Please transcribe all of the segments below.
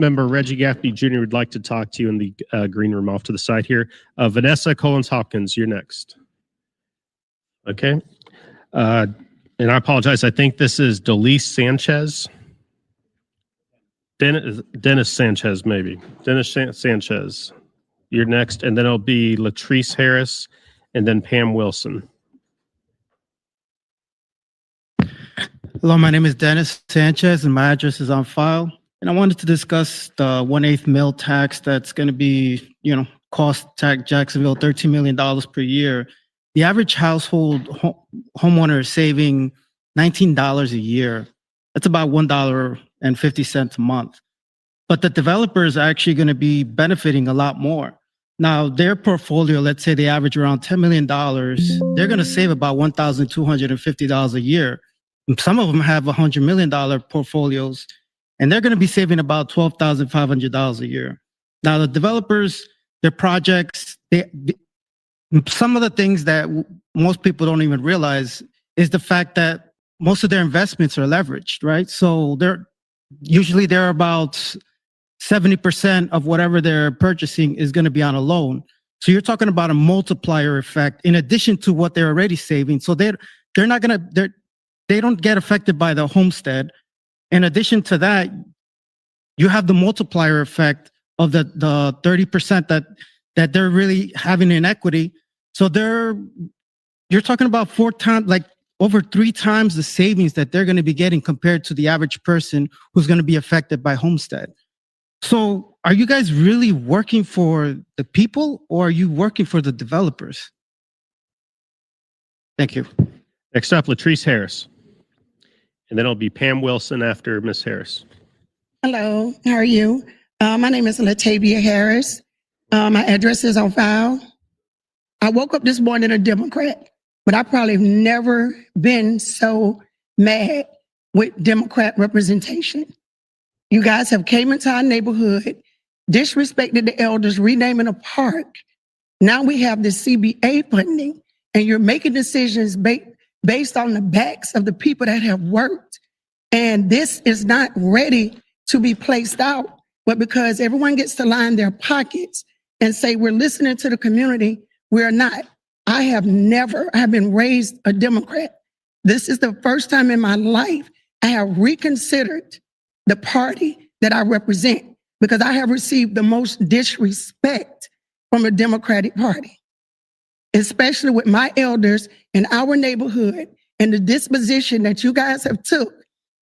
Member Reggie Gaffney Jr. would like to talk to you in the green room off to the side here. Vanessa Collins-Hopkins, you're next. Okay. And I apologize. I think this is Delise Sanchez. Dennis Sanchez, maybe. Dennis Sanchez. You're next. And then it'll be Latrice Harris and then Pam Wilson. Hello, my name is Dennis Sanchez and my address is on file. And I wanted to discuss the 1/8 mil tax that's going to be, cost tax Jacksonville $13 million per year. The average household homeowner is saving $19 a year. That's about $1.50 a month. But the developers are actually going to be benefiting a lot more. Now, their portfolio, let's say they average around $10 million, they're going to save about $1,250 a year. And some of them have $100 million portfolios, and they're going to be saving about $12,500 a year. Now, the developers, their projects, some of the things that most people don't even realize is the fact that most of their investments are leveraged, right? So they're about 70% of whatever they're purchasing is going to be on a loan. So you're talking about a multiplier effect in addition to what they're already saving. So they don't get affected by the homestead. In addition to that, you have the multiplier effect of the 30% that they're really having in equity. So you're talking about 4 times, like over 3 times the savings that they're going to be getting compared to the average person who's going to be affected by homestead. So are you guys really working for the people or are you working for the developers? Thank you. Next up, Latrice Harris. And then it'll be Pam Wilson after Ms. Harris. Hello, how are you? My name is Latavia Harris. My address is on file. I woke up this morning a Democrat, but I probably have never been so mad with Democrat representation. You guys have came into our neighborhood, disrespected the elders, renaming a park. Now we have the CBA funding, and you're making decisions based on the backs of the people that have worked. And this is not ready to be placed out, but because everyone gets to line their pockets and say, we're listening to the community, we're not. I have been raised a Democrat. This is the first time in my life I have reconsidered the party that I represent because I have received the most disrespect from the Democratic Party, especially with my elders in our neighborhood and the disposition that you guys have took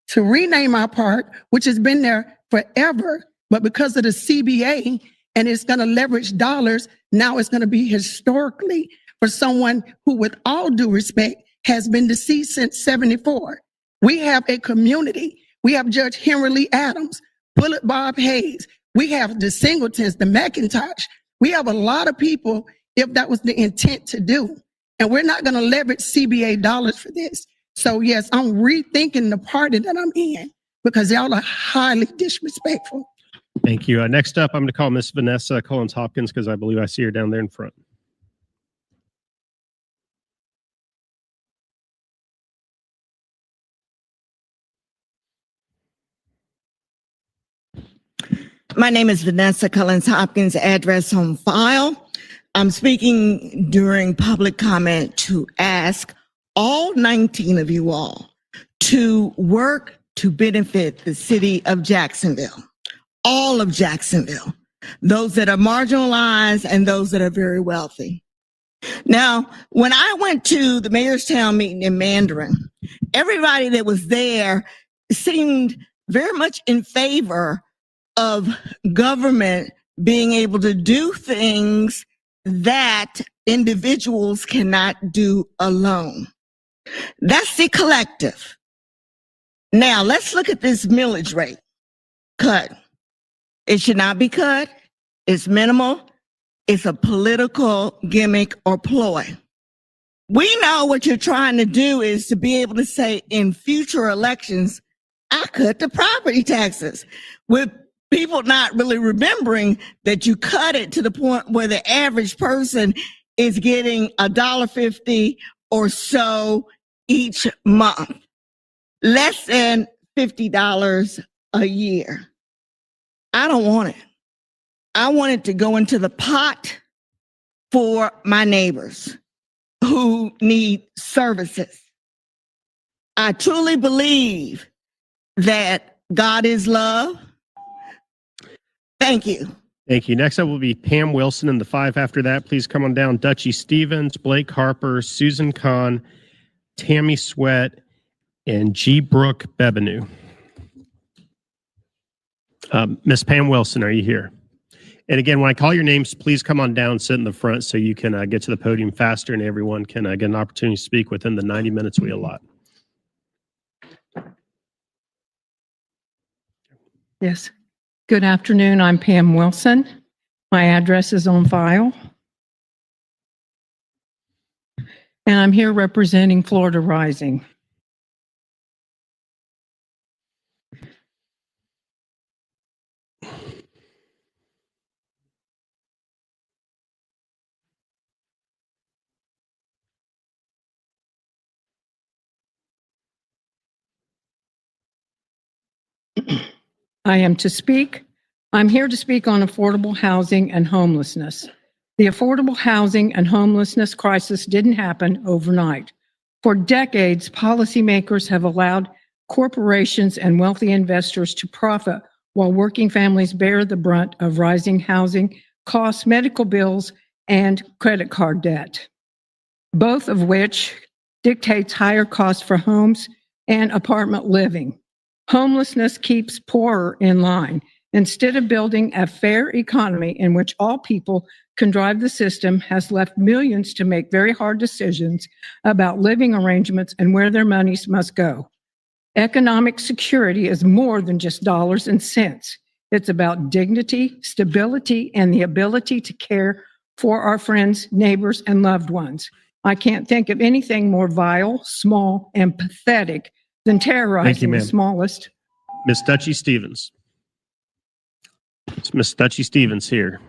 to rename our park, which has been there forever, but because of the CBA and it's going to leverage dollars, now it's going to be historically for someone who, with all due respect, has been deceased since 74. We have a community. We have Judge Henry Lee Adams, Bullet Bob Hayes. We have the Singletons, the McIntosh. We have a lot of people if that was the intent to do. And we're not going to leverage CBA dollars for this. So yes, I'm rethinking the party that I'm in because y'all are highly disrespectful. Thank you. Next up, I'm going to call Miss Vanessa Collins-Hopkins because I believe I see her down there in front. My name is Vanessa Collins-Hopkins, address on file. I'm speaking during public comment to ask all 19 of you all to work to benefit the city of Jacksonville, all of Jacksonville, those that are marginalized and those that are very wealthy. Now, when I went to the Mayor's Town meeting in Mandarin, everybody that was there seemed very much in favor of government being able to do things that individuals cannot do alone. That's the collective. Now, let's look at this millage rate cut. It should not be cut. It's minimal. It's a political gimmick or ploy. We know what you're trying to do is to be able to say in future elections, I cut the property taxes, with people not really remembering that you cut it to the point where the average person is getting $1.50 or so each month, less than $50 a year. I don't want it. I want it to go into the pot for my neighbors who need services. I truly believe that God is love. Thank you. Thank you. Next up will be Pam Wilson, and the 5 after that. Please come on down. Dutchie Stevens, Blake Harper, Susan Kahn, Tammy Sweat, and G. Brooke Bebenu. Miss Pam Wilson, are you here? And again, when I call your names, please come on down, sit in the front so you can get to the podium faster and everyone can get an opportunity to speak within the 90 minutes we allot. Yes. Good afternoon. I'm Pam Wilson. My address is on file. And I'm here representing Florida Rising. I'm here to speak on affordable housing and homelessness. The affordable housing and homelessness crisis didn't happen overnight. For decades, policymakers have allowed corporations and wealthy investors to profit while working families bear the brunt of rising housing costs, medical bills, and credit card debt, both of which dictates higher costs for homes and apartment living. Homelessness keeps poorer in line. Instead of building a fair economy in which all people can drive, the system has left millions to make very hard decisions about living arrangements and where their monies must go. Economic security is more than just dollars and cents. It's about dignity, stability, and the ability to care for our friends, neighbors, and loved ones. I can't think of anything more vile, small, and pathetic than terrorizing the smallest. Miss Dutchie Stevens. It's Miss Dutchie Stevens here.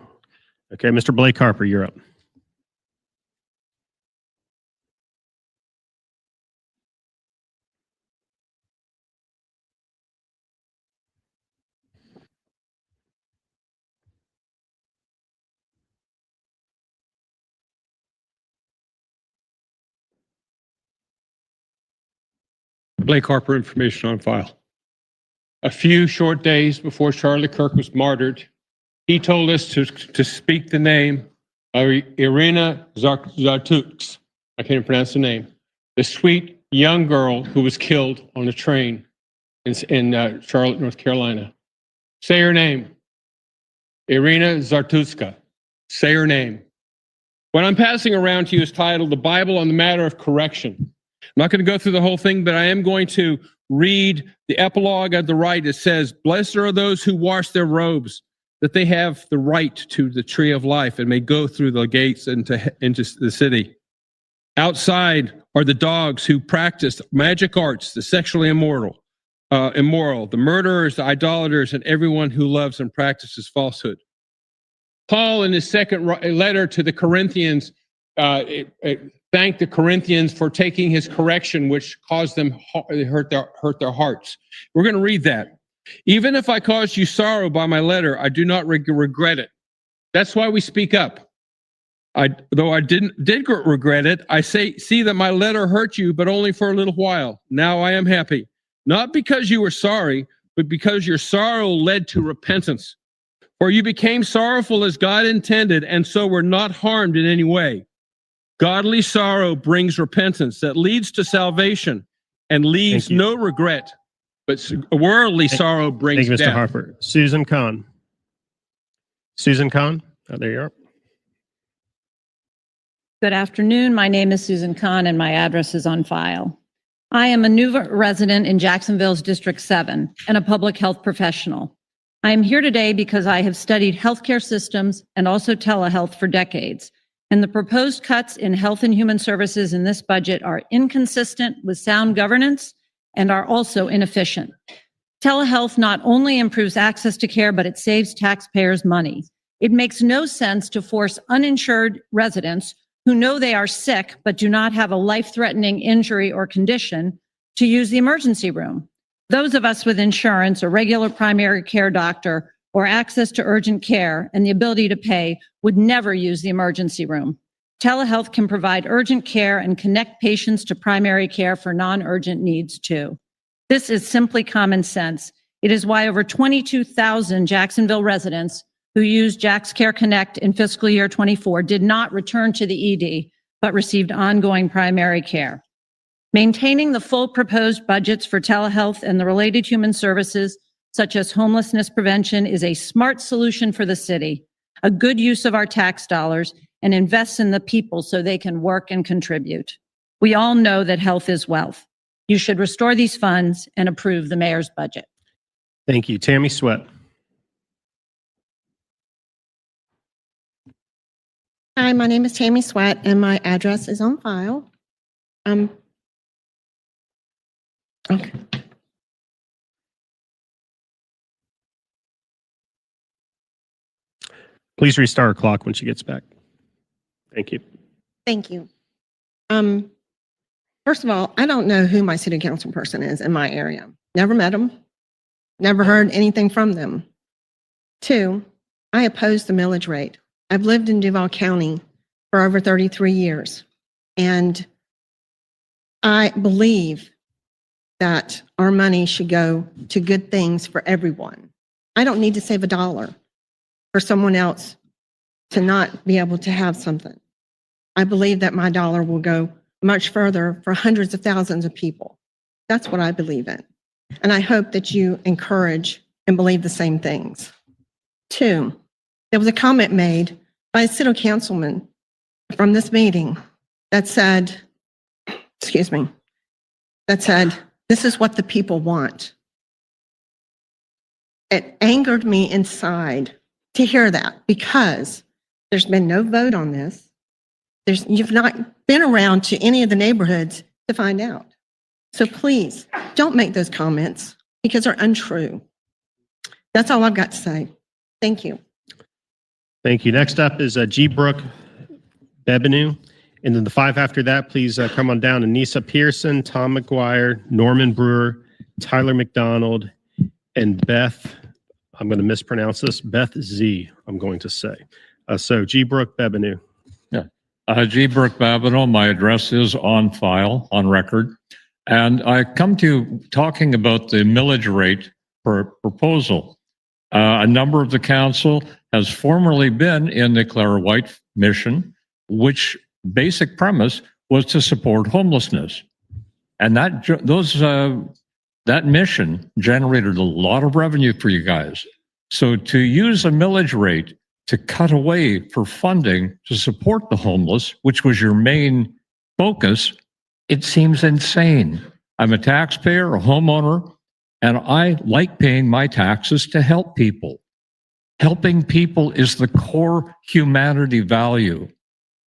Okay, Mr. Blake Harper, you're up. Blake Harper, information on file. A few short days before Charlie Kirk was martyred, he told us to speak the name of Irina Zartuks. I can't pronounce the name. The sweet young girl who was killed on a train in Charlotte, North Carolina. Say her name. Irina Zartutska. Say her name. What I'm passing around to you is titled The Bible on the Matter of Correction. I'm not going to go through the whole thing, but I am going to read the epilogue at the right. It says, "Blessed are those who wash their robes, that they have the right to the tree of life and may go through the gates into the city. Outside are the dogs who practice magic arts, the sexually immoral, the murderers, the idolaters, and everyone who loves and practices falsehood." Paul, in his second letter to the Corinthians, thanked the Corinthians for taking his correction, which caused them hurt their hearts. We're going to read that. "Even if I caused you sorrow by my letter, I do not regret it." That's why we speak up. Though I did regret it, I see that my letter hurt you, but only for a little while. Now I am happy, not because you were sorry, but because your sorrow led to repentance. For you became sorrowful as God intended, and so were not harmed in any way. Godly sorrow brings repentance that leads to salvation and leaves no regret, but worldly sorrow brings death. Thank you, Mr. Harper. Susan Kahn. Susan Kahn, there you are. Good afternoon. My name is Susan Kahn and my address is on file. I am a new resident in Jacksonville's District 7 and a public health professional. I am here today because I have studied healthcare systems and also telehealth for decades. And the proposed cuts in health and human services in this budget are inconsistent with sound governance and are also inefficient. Telehealth not only improves access to care, but it saves taxpayers money. It makes no sense to force uninsured residents who know they are sick but do not have a life-threatening injury or condition to use the emergency room. Those of us with insurance or regular primary care doctor or access to urgent care and the ability to pay would never use the emergency room. Telehealth can provide urgent care and connect patients to primary care for non-urgent needs too. This is simply common sense. It is why over 22,000 Jacksonville residents who used JAX Care Connect in fiscal year 24 did not return to the ED, but received ongoing primary care. Maintaining the full proposed budgets for telehealth and the related human services, such as homelessness prevention, is a smart solution for the city, a good use of our tax dollars, and invests in the people so they can work and contribute. We all know that health is wealth. You should restore these funds and approve the mayor's budget. Thank you. Tammy Sweat. Hi, my name is Tammy Sweat, and my address is on file. Okay. Please restart her clock when she gets back. Thank you. Thank you. First of all, I don't know who my city council person is in my area. Never met them. Never heard anything from them. 2, I oppose the millage rate. I've lived in Duval County for over 33 years, and I believe that our money should go to good things for everyone. I don't need to save $1 for someone else to not be able to have something. I believe that my dollar will go much further for hundreds of thousands of people. That's what I believe in. And I hope that you encourage and believe the same things. 2, there was a comment made by a city councilman from this meeting that said, this is what the people want. It angered me inside to hear that, because there's been no vote on this. You've not been around to any of the neighborhoods to find out. So please don't make those comments, because they're untrue. That's all I've got to say. Thank you. Thank you. Next up is G. Brooke Bebenu. And then the 5 after that, please come on down. Anissa Pearson, Tom McGuire, Norman Brewer, Tyler McDonald, and Beth, I'm going to mispronounce this, Beth Z, I'm going to say. So G. Brooke Bebenu. Yeah. G. Brooke Bebenu, my address is on file, on record. And I come to talking about the millage rate proposal. A number of the council has formerly been in the Clara White mission, which basic premise was to support homelessness. And that mission generated a lot of revenue for you guys. So to use a millage rate to cut away for funding to support the homeless, which was your main focus, it seems insane. I'm a taxpayer, a homeowner, and I like paying my taxes to help people. Helping people is the core humanity value.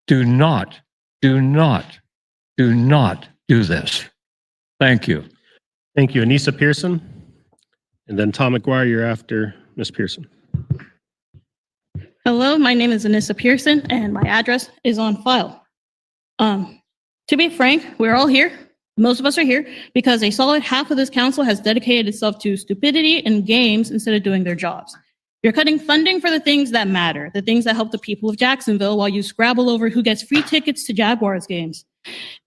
Do not do this. Thank you. Thank you. Anissa Pearson. And then Tom McGuire, you're after Ms. Pearson. Hello, my name is Anissa Pearson, and my address is on file. To be frank, we're all here. Most of us are here because a solid half of this council has dedicated itself to stupidity and games instead of doing their jobs. You're cutting funding for the things that matter, the things that help the people of Jacksonville, while you scrabble over who gets free tickets to Jaguars games.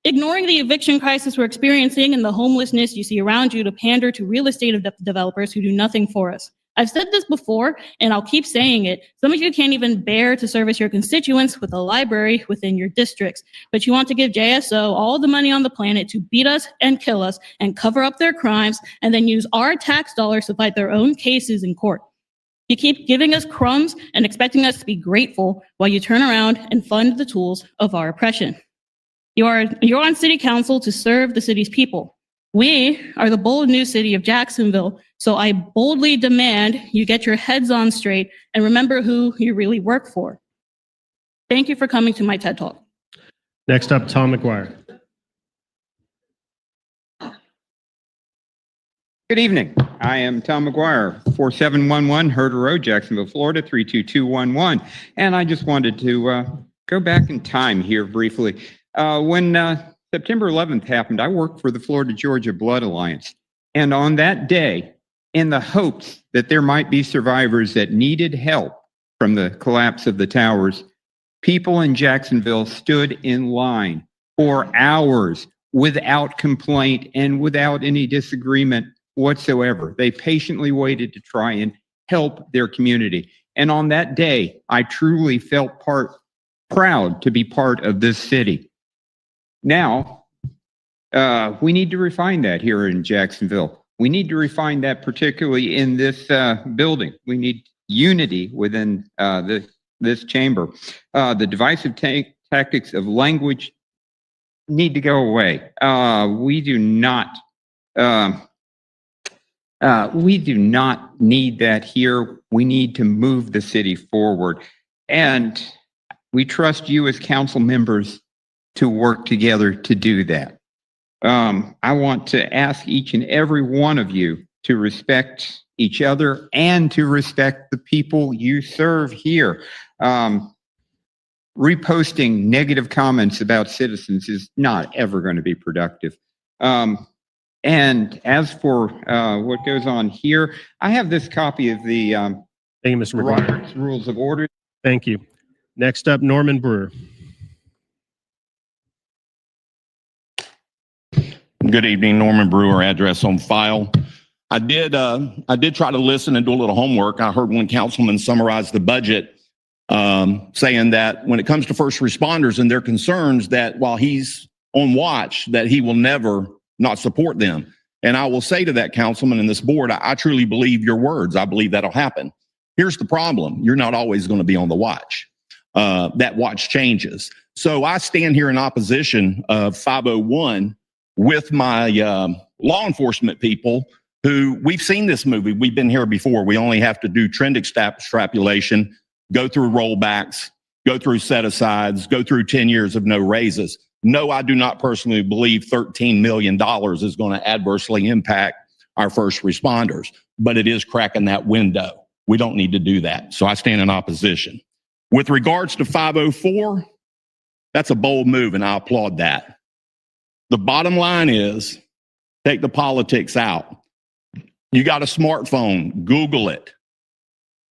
Ignoring the eviction crisis we're experiencing and the homelessness you see around you to pander to real estate developers who do nothing for us. I've said this before, and I'll keep saying it. Some of you can't even bear to service your constituents with a library within your districts, but you want to give JSO all the money on the planet to beat us and kill us and cover up their crimes, and then use our tax dollars to fight their own cases in court. You keep giving us crumbs and expecting us to be grateful while you turn around and fund the tools of our oppression. You're on city council to serve the city's people. We are the bold new city of Jacksonville, so I boldly demand you get your heads on straight and remember who you really work for. Thank you for coming to my TED Talk. Next up, Tom McGuire. Good evening. I am Tom McGuire, 4711 Herder Road, Jacksonville, Florida, 32211. And I just wanted to go back in time here briefly. When September 11th happened, I worked for the Florida Georgia Blood Alliance. And on that day, in the hopes that there might be survivors that needed help from the collapse of the towers, people in Jacksonville stood in line for hours without complaint and without any disagreement whatsoever. They patiently waited to try and help their community. And on that day, I truly felt proud to be part of this city. Now, we need to refine that here in Jacksonville. We need to refine that particularly in this building. We need unity within this chamber. The divisive tactics of language need to go away. We do not need that here. We need to move the city forward. And we trust you as council members to work together to do that. I want to ask each and every one of you to respect each other and to respect the people you serve here. Reposting negative comments about citizens is not ever going to be productive. And as for what goes on here, I have this copy of the Thank you, Mr. McGuire. Robert's Rules of Order. Thank you. Next up, Norman Brewer. Good evening, Norman Brewer, address on file. I did try to listen and do a little homework. I heard one councilman summarize the budget, saying that when it comes to first responders and their concerns, that while he's on watch, that he will never not support them. And I will say to that councilman and this board, I truly believe your words. I believe that'll happen. Here's the problem. You're not always going to be on the watch. That watch changes. So I stand here in opposition of 501 with my law enforcement people who, we've seen this movie. We've been here before. We only have to do trend extrapolation, go through rollbacks, go through set-asides, go through 10 years of no raises. No, I do not personally believe $13 million is going to adversely impact our first responders, but it is cracking that window. We don't need to do that. So I stand in opposition. With regards to 504, that's a bold move, and I applaud that. The bottom line is, take the politics out. You got a smartphone, Google it.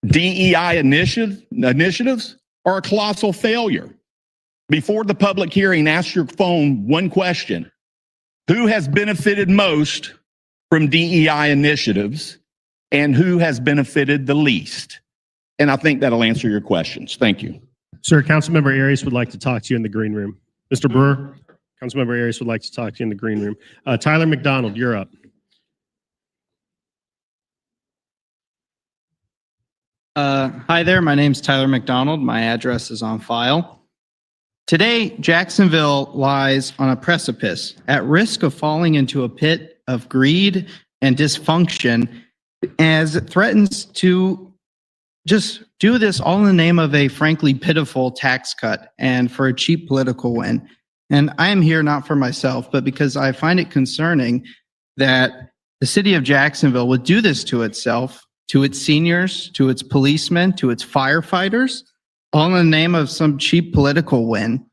DEI initiatives are a colossal failure. Before the public hearing, ask your phone one question. Who has benefited most from DEI initiatives and who has benefited the least? And I think that'll answer your questions. Thank you. Sir, Councilmember Arias would like to talk to you in the green room. Mr. Brewer, Councilmember Arias would like to talk to you in the green room. Tyler McDonald, you're up. Hi there, my name's Tyler McDonald. My address is on file. Today, Jacksonville lies on a precipice, at risk of falling into a pit of greed and dysfunction, as it threatens to just do this all in the name of a frankly pitiful tax cut and for a cheap political win. And I am here not for myself, but because I find it concerning that the city of Jacksonville would do this to itself, to its seniors, to its policemen, to its firefighters, all in the name of some cheap political win.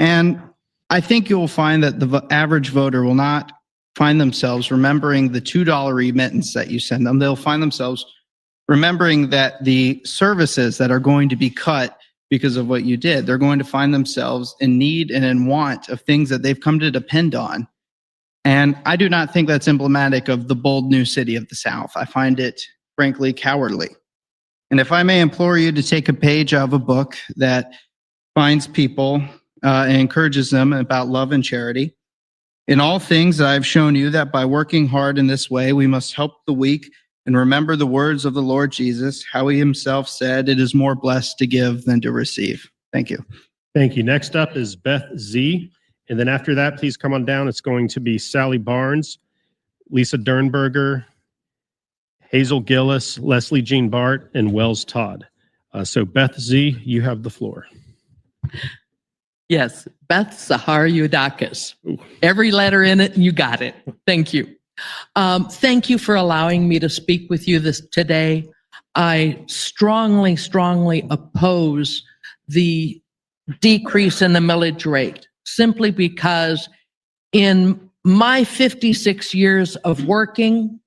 And I think you'll find that the average voter will not find themselves remembering the $2 remittance that you send them. They'll find themselves remembering that the services that are going to be cut because of what you did, they're going to find themselves in need and in want of things that they've come to depend on. And I do not think that's emblematic of the bold new city of the South. I find it, frankly, cowardly. And if I may implore you to take a page out of a book that finds people and encourages them about love and charity. In all things, I've shown you that by working hard in this way, we must help the weak and remember the words of the Lord Jesus, how he himself said, it is more blessed to give than to receive. Thank you. Thank you. Next up is Beth Z. And then after that, please come on down. It's going to be Sally Barnes, Lisa Dernberger, Hazel Gillis, Leslie Jean Bart, and Wells Todd. So Beth Z., you have the floor. Yes, Beth Sahar Yudakis. Every letter in it, you got it. Thank you. Thank you for allowing me to speak with you today. I strongly, strongly oppose the decrease in the millage rate, simply because in my 56 years of working,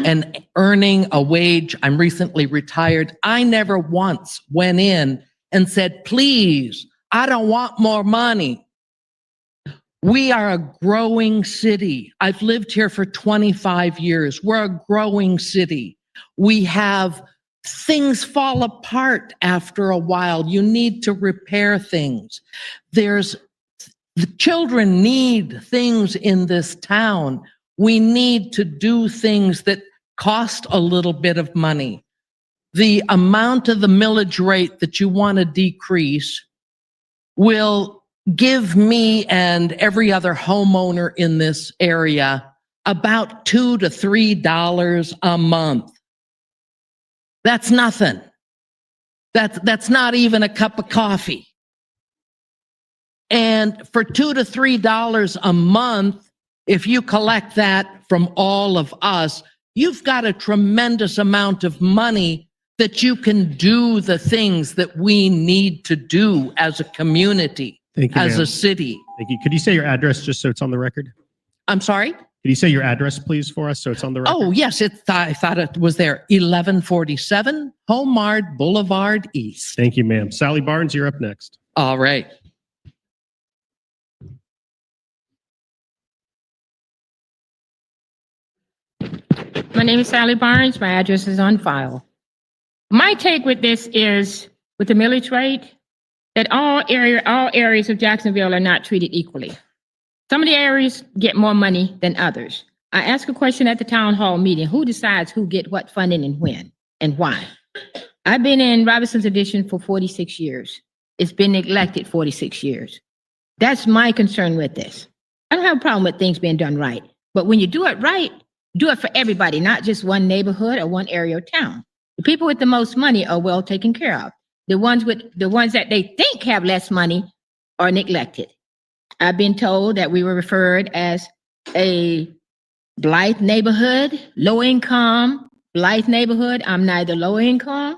and earning a wage. I'm recently retired. I never once went in and said, please, I don't want more money. We are a growing city. I've lived here for 25 years. We're a growing city. We have things fall apart after a while. You need to repair things. The children need things in this town. We need to do things that cost a little bit of money. The amount of the millage rate that you want to decrease will give me and every other homeowner in this area about $2 to $3 a month. That's nothing. That's not even a cup of coffee. And for $2 to $3 a month, if you collect that from all of us, you've got a tremendous amount of money that you can do the things that we need to do as a community, Thank you, as ma'am. a city. Thank you. Could you say your address just so it's on the record? I'm sorry? Could you say your address, please, for us so it's on the record? Oh, yes, I thought it was there. 1147 Homard Boulevard East. Thank you, ma'am. Sally Barnes, you're up next. All right. My name is Sally Barnes. My address is on file. My take with this is, with the millage rate, that all areas of Jacksonville are not treated equally. Some of the areas get more money than others. I asked a question at the town hall meeting: who decides who get what funding and when and why? I've been in Robinson's Addition for 46 years. It's been neglected 46 years. That's my concern with this. I don't have a problem with things being done right, but when you do it right, do it for everybody, not just one neighborhood or one area of town. The people with the most money are well taken care of. The ones that they think have less money are neglected. I've been told that we were referred as a Blythe neighborhood, low income, Blythe neighborhood. I'm neither low income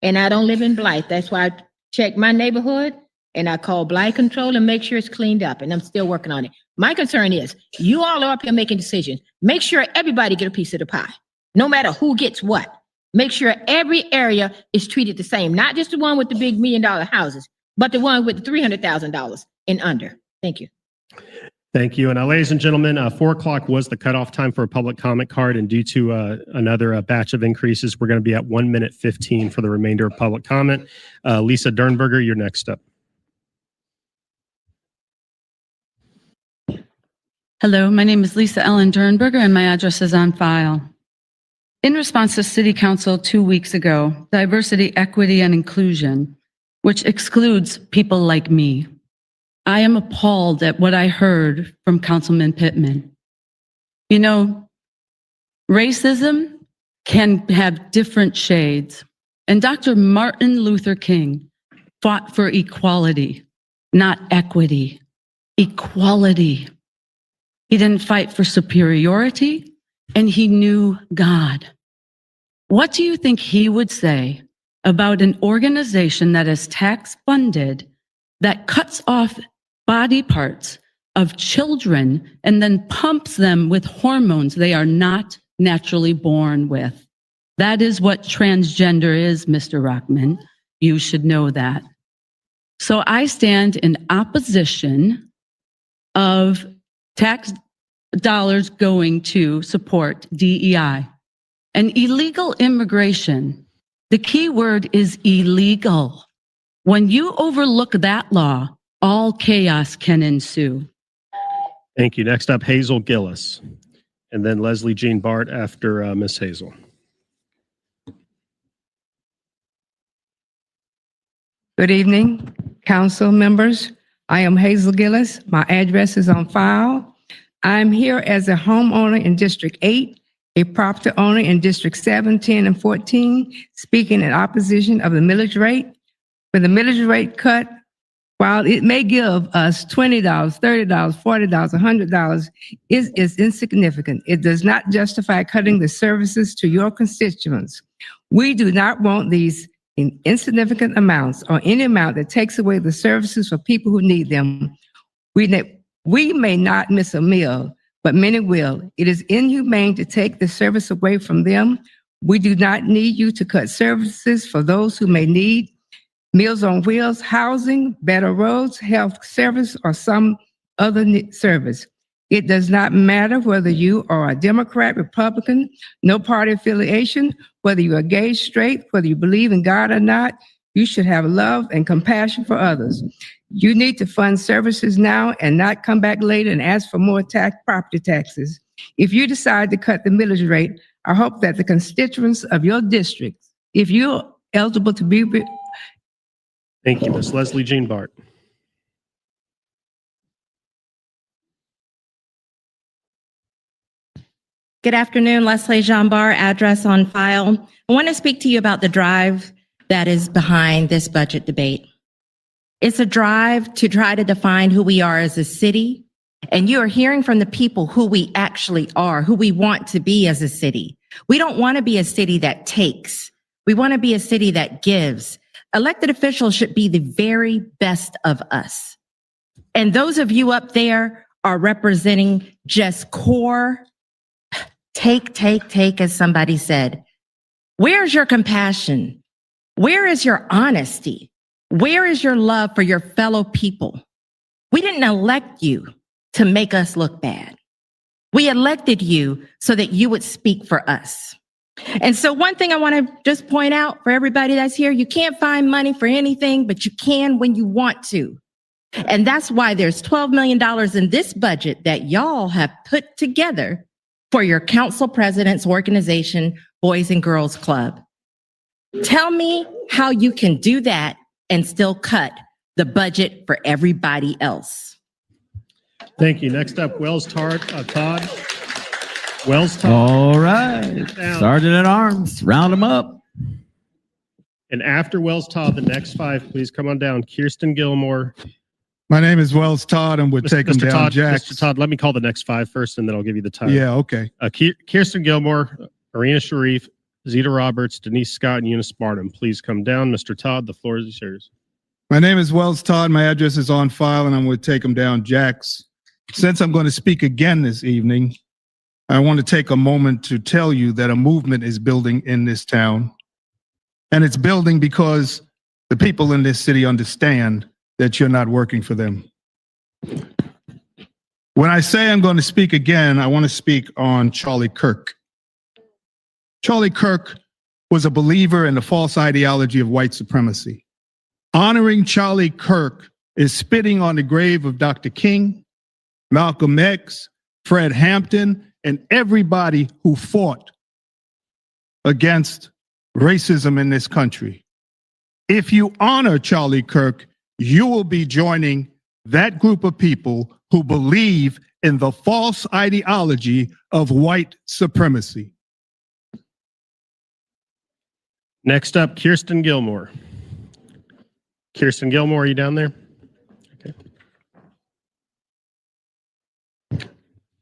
and I don't live in Blythe. That's why I check my neighborhood and I call Blythe Control and make sure it's cleaned up, and I'm still working on it. My concern is you all are up here making decisions. Make sure everybody get a piece of the pie, no matter who gets what. Make sure every area is treated the same, not just the one with the big $1 million houses, but the one with the $300,000 and under. Thank you. Thank you. And ladies and gentlemen, 4 o'clock was the cutoff time for a public comment card. And due to another batch of increases, we're going to be at 1 minute 15 for the remainder of public comment. Lisa Dernberger, you're next up. Hello, my name is Lisa Ellen Dernberger and my address is on file. In response to City Council 2 weeks ago, diversity, equity, and inclusion, which excludes people like me, I am appalled at what I heard from Councilman Pittman. You know, racism can have different shades, and Dr. Martin Luther King fought for equality, not equity, equality. He didn't fight for superiority, and he knew God. What do you think he would say about an organization that is tax funded, that cuts off body parts of children and then pumps them with hormones they are not naturally born with? That is what transgender is, Mr. Rockman. You should know that. So I stand in opposition of tax dollars going to support DEI. And illegal immigration, the key word is illegal. When you overlook that law, all chaos can ensue. Thank you. Next up, Hazel Gillis, and then Leslie Jean Bart after Miss Hazel. Good evening, council members. I am Hazel Gillis. My address is on file. I'm here as a homeowner in District 8, a property owner in District 7, 10, and 14, speaking in opposition of the millage rate. For the millage rate cut, while it may give us $20, $30, $40, $100, it is insignificant. It does not justify cutting the services to your constituents. We do not want these insignificant amounts or any amount that takes away the services for people who need them. We may not miss a meal, but many will. It is inhumane to take the service away from them. We do not need you to cut services for those who may need Meals on Wheels, housing, better roads, health service, or some other service. It does not matter whether you are a Democrat, Republican, no party affiliation, whether you are gay, straight, whether you believe in God or not. You should have love and compassion for others. You need to fund services now and not come back later and ask for more property taxes. If you decide to cut the millage rate, I hope that the constituents of your district, if you're eligible to be... Thank you, Ms. Leslie Jean Bart. Good afternoon, Leslie Jean Bart, address on file. I want to speak to you about the drive that is behind this budget debate. It's a drive to try to define who we are as a city, and you are hearing from the people who we actually are, who we want to be as a city. We don't want to be a city that takes. We want to be a city that gives. Elected officials should be the very best of us. And those of you up there are representing just core take, as somebody said. Where's your compassion? Where is your honesty? Where is your love for your fellow people? We didn't elect you to make us look bad. We elected you so that you would speak for us. And so one thing I want to just point out for everybody that's here, you can't find money for anything, but you can when you want to. And that's why there's $12 million in this budget that y'all have put together for your council president's organization, Boys and Girls Club. Tell me how you can do that and still cut the budget for everybody else. Thank you. Next up, Wells Todd. Wells Todd. All right. Sergeant at Arms, round them up. And after Wells Todd, the next five, please come on down. Kirsten Gilmore. My name is Wells Todd, and we'll take them down, Todd, JAX. Mr. Todd, let me call the next five first, and then I'll give you the time. Yeah, okay. Kirsten Gilmore, Arena Sharif, Zeta Roberts, Denise Scott, and Eunice Barnum. Please come down. Mr. Todd, the floor is yours. My name is Wells Todd. My address is on file, and I'm going to take them down, JAX. Since I'm going to speak again this evening, I want to take a moment to tell you that a movement is building in this town. And it's building because the people in this city understand that you're not working for them. When I say I'm going to speak again, I want to speak on Charlie Kirk. Charlie Kirk was a believer in the false ideology of white supremacy. Honoring Charlie Kirk is spitting on the grave of Dr. King, Malcolm X, Fred Hampton, and everybody who fought against racism in this country. If you honor Charlie Kirk, you will be joining that group of people who believe in the false ideology of white supremacy. Next up, Kirsten Gilmore. Kirsten Gilmore, are you down there? Okay.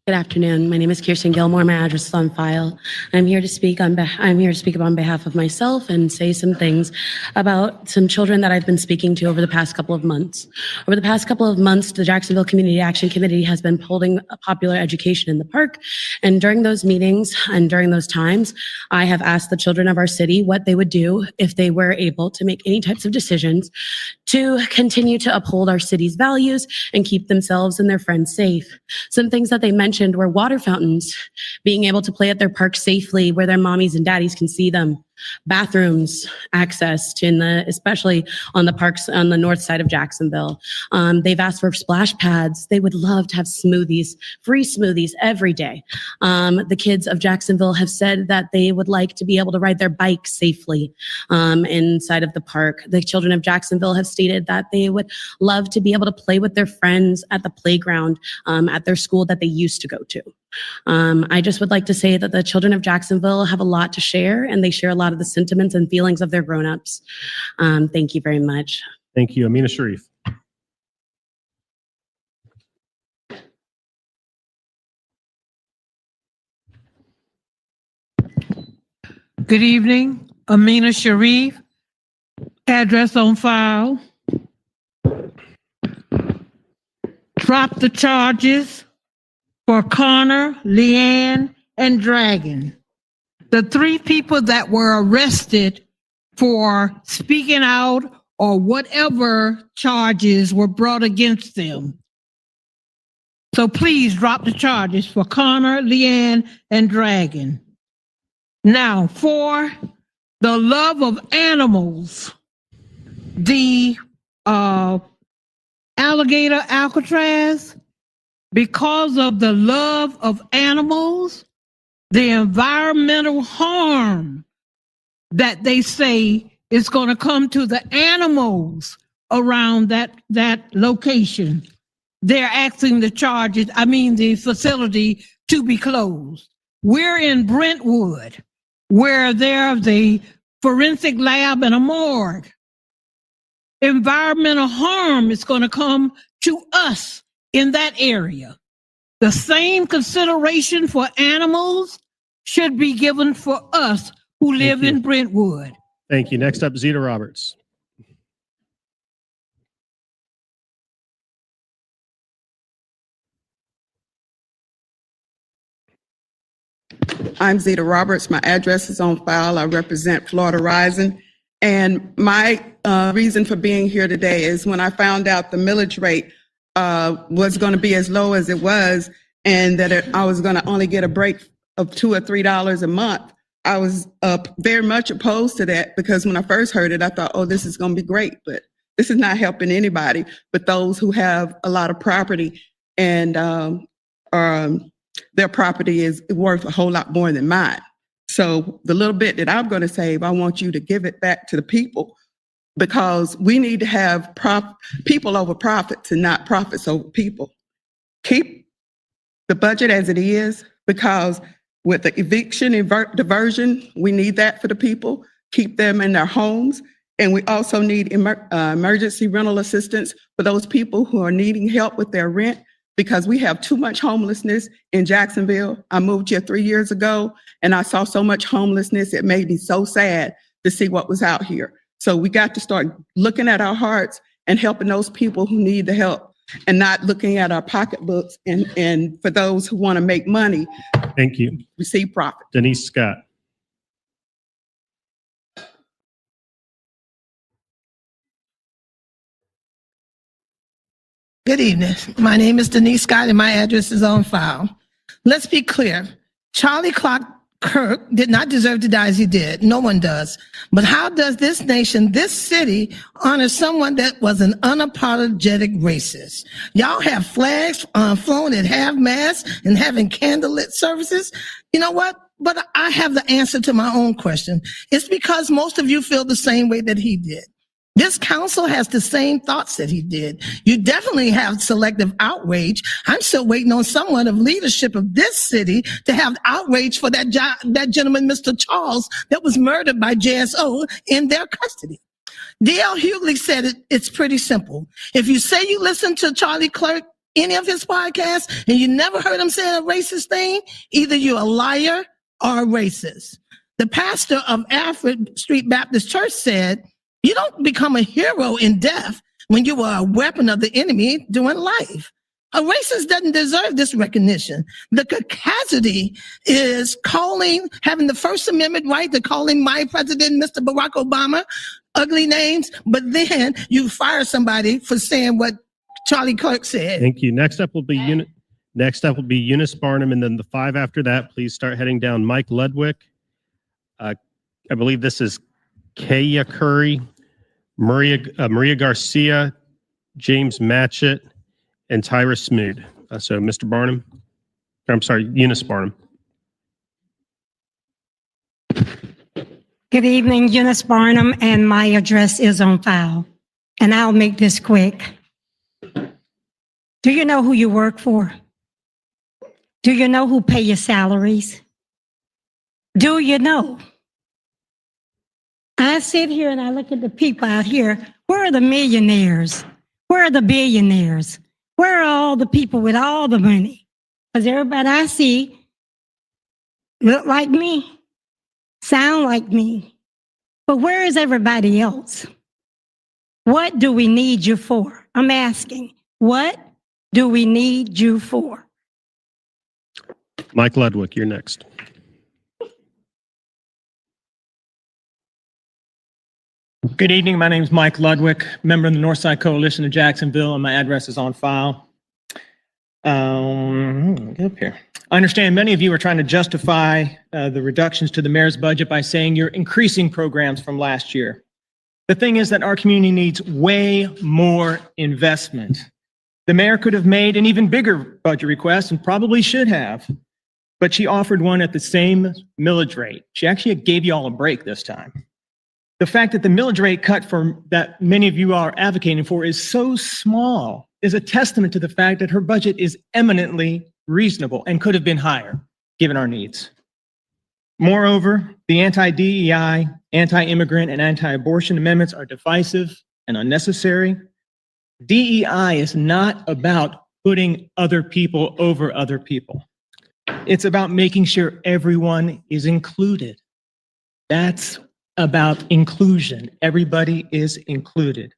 Good afternoon. My name is Kirsten Gilmore. My address is on file. I'm here to speak on behalf of myself and say some things about some children that I've been speaking to over the past couple of months. Over the past couple of months, the Jacksonville Community Action Committee has been holding a popular education in the park. And during those meetings and during those times, I have asked the children of our city what they would do if they were able to make any types of decisions to continue to uphold our city's values and keep themselves and their friends safe. Some things that they mentioned were water fountains, being able to play at their park safely where their mommies and daddies can see them, bathrooms, access to especially on the parks on the north side of Jacksonville. They've asked for splash pads. They would love to have smoothies, free smoothies every day. The kids of Jacksonville have said that they would like to be able to ride their bike safely inside of the park. The children of Jacksonville have stated that they would love to be able to play with their friends at the playground at their school that they used to go to. I just would like to say that the children of Jacksonville have a lot to share, and they share a lot of the sentiments and feelings of their grown-ups. Thank you very much. Thank you. Amina Sharif. Good evening. Amina Sharif, address on file. Drop the charges. for Connor, Leanne, and Dragon. The 3 people that were arrested for speaking out or whatever charges were brought against them. So please drop the charges for Connor, Leanne, and Dragon. Now, for the love of animals, the alligator Alcatraz, because of the love of animals, the environmental harm that they say is going to come to the animals around that location, they're asking the facility to be closed. We're in Brentwood, where there's a forensic lab and a morgue. Environmental harm is going to come to us in that area. The same consideration for animals should be given for us who live in Brentwood. Thank you. Next up, Zeta Roberts. I'm Zeta Roberts. My address is on file. I represent Florida Rising. And my reason for being here today is when I found out the millage rate was going to be as low as it was, and that I was going to only get a break of $2 or $3 a month. I was very much opposed to that, because when I first heard it, I thought, oh, this is going to be great, but this is not helping anybody but those who have a lot of property, and their property is worth a whole lot more than mine. So the little bit that I'm going to save, I want you to give it back to the people, because we need to have people over profits and not profits over people. Keep the budget as it is, because with the eviction and diversion, we need that for the people. Keep them in their homes. And we also need emergency rental assistance for those people who are needing help with their rent, because we have too much homelessness in Jacksonville. I moved here 3 years ago, and I saw so much homelessness. It made me so sad to see what was out here. So we got to start looking at our hearts and helping those people who need the help, and not looking at our pocketbooks and for those who want to make money. Thank you. Receive profit. Denise Scott. Good evening. My name is Denise Scott, and my address is on file. Let's be clear. Charlie Kirk did not deserve to die as he did. No one does. But how does this nation, this city, honor someone that was an unapologetic racist? Y'all have flags flown at half-mast and having candlelit services. You know what? But I have the answer to my own question. It's because most of you feel the same way that he did. This council has the same thoughts that he did. You definitely have selective outrage. I'm still waiting on someone of leadership of this city to have outrage for that gentleman, Mr. Charles, that was murdered by JSO in their custody. D.L. Hughley said it's pretty simple. If you say you listen to Charlie Kirk, any of his podcasts, and you never heard him say a racist thing, either you're a liar or a racist. The pastor of Alfred Street Baptist Church said, you don't become a hero in death when you are a weapon of the enemy during life. A racist doesn't deserve this recognition. The capacity is having the First Amendment right to calling my president, Mr. Barack Obama, ugly names, but then you fire somebody for saying what Charlie Kirk said. Thank you. Next up will be Eunice Barnum, and then the 5 after that. Please start heading down. Mike Ludwig. I believe this is Kaya Curry, Maria Garcia, James Matchett, and Tyra Smoot. So Mr. Barnum, I'm sorry, Eunice Barnum. Good evening, Eunice Barnum, and my address is on file. And I'll make this quick. Do you know who you work for? Do you know who pay your salaries? Do you know? I sit here and I look at the people out here. Where are the millionaires? Where are the billionaires? Where are all the people with all the money? Because everybody I see look like me, sound like me. But where is everybody else? What do we need you for? I'm asking, what do we need you for? Mike Ludwig, you're next. Good evening. My name is Mike Ludwig, member of the Northside Coalition of Jacksonville, and my address is on file. Get up here. I understand many of you are trying to justify the reductions to the mayor's budget by saying you're increasing programs from last year. The thing is that our community needs way more investment. The mayor could have made an even bigger budget request and probably should have, but she offered one at the same millage rate. She actually gave you all a break this time. The fact that the millage rate cut that many of you are advocating for is so small is a testament to the fact that her budget is eminently reasonable and could have been higher given our needs. Moreover, the anti-DEI, anti-immigrant, and anti-abortion amendments are divisive and unnecessary. DEI is not about putting other people over other people. It's about making sure everyone is included. That's about inclusion. Everybody is included.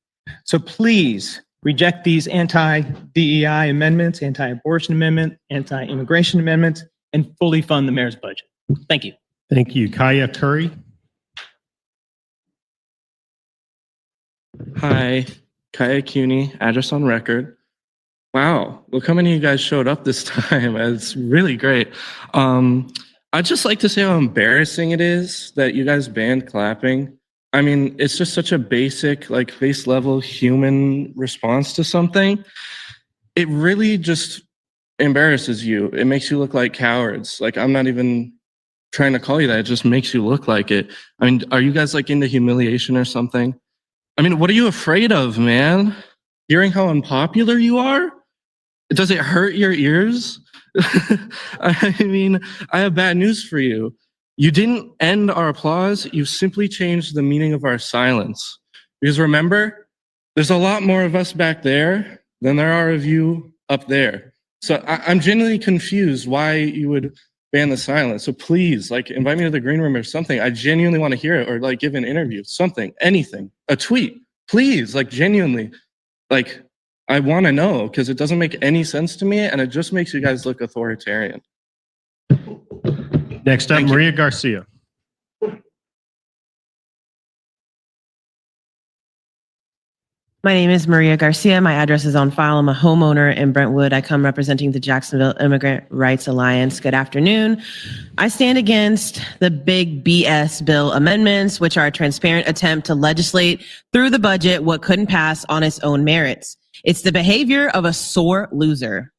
So please reject these anti-DEI amendments, anti-abortion amendment, anti-immigration amendments, and fully fund the mayor's budget. Thank you. Thank you. Kaya Curry. Hi, Kaya CUNY, address on record. Wow, look how many of you guys showed up this time. It's really great. I'd just like to say how embarrassing it is that you guys banned clapping. I mean, it's just such a basic, like base level human response to something. It really just embarrasses you. It makes you look like cowards. Like, I'm not even trying to call you that. It just makes you look like it. I mean, are you guys like into humiliation or something? I mean, what are you afraid of, man? Hearing how unpopular you are? Does it hurt your ears? I mean, I have bad news for you. You didn't end our applause. You simply changed the meaning of our silence. Because remember, there's a lot more of us back there than there are of you up there. So I'm genuinely confused why you would ban the silence. So please, like, invite me to the green room or something. I genuinely want to hear it, or like give an interview, something, anything, a tweet, please, like genuinely, like, I want to know, because it doesn't make any sense to me, and it just makes you guys look authoritarian. Next up, Maria Garcia. My name is Maria Garcia. My address is on file. I'm a homeowner in Brentwood. I come representing the Jacksonville Immigrant Rights Alliance. Good afternoon. I stand against the big BS bill amendments, which are a transparent attempt to legislate through the budget what couldn't pass on its own merits. It's the behavior of a sore loser.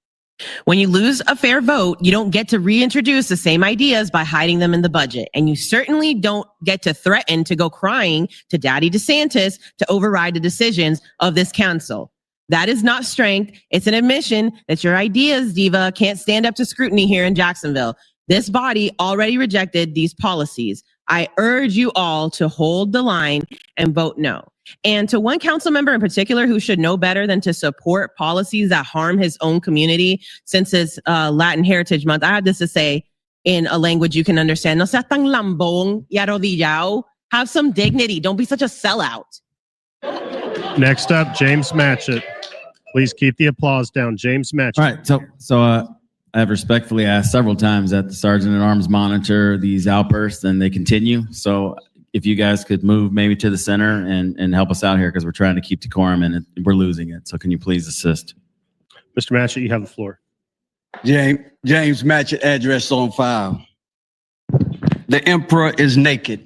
When you lose a fair vote, you don't get to reintroduce the same ideas by hiding them in the budget. And you certainly don't get to threaten to go crying to Daddy DeSantis to override the decisions of this council. That is not strength. It's an admission that your ideas, diva, can't stand up to scrutiny here in Jacksonville. This body already rejected these policies. I urge you all to hold the line and vote no. And to one council member in particular who should know better than to support policies that harm his own community since it's Latin Heritage Month, I have this to say in a language you can understand. No seas tan lambong y arrodillao. Have some dignity. Don't be such a sellout. Next up, James Matchett. Please keep the applause down. James Matchett. All right. So I have respectfully asked several times that the Sergeant at Arms monitor these outbursts, and they continue. So if you guys could move maybe to the center and help us out here, because we're trying to keep decorum and we're losing it. So can you please assist? Mr. Matchett, you have the floor. James Matchett, address on file. The emperor is naked.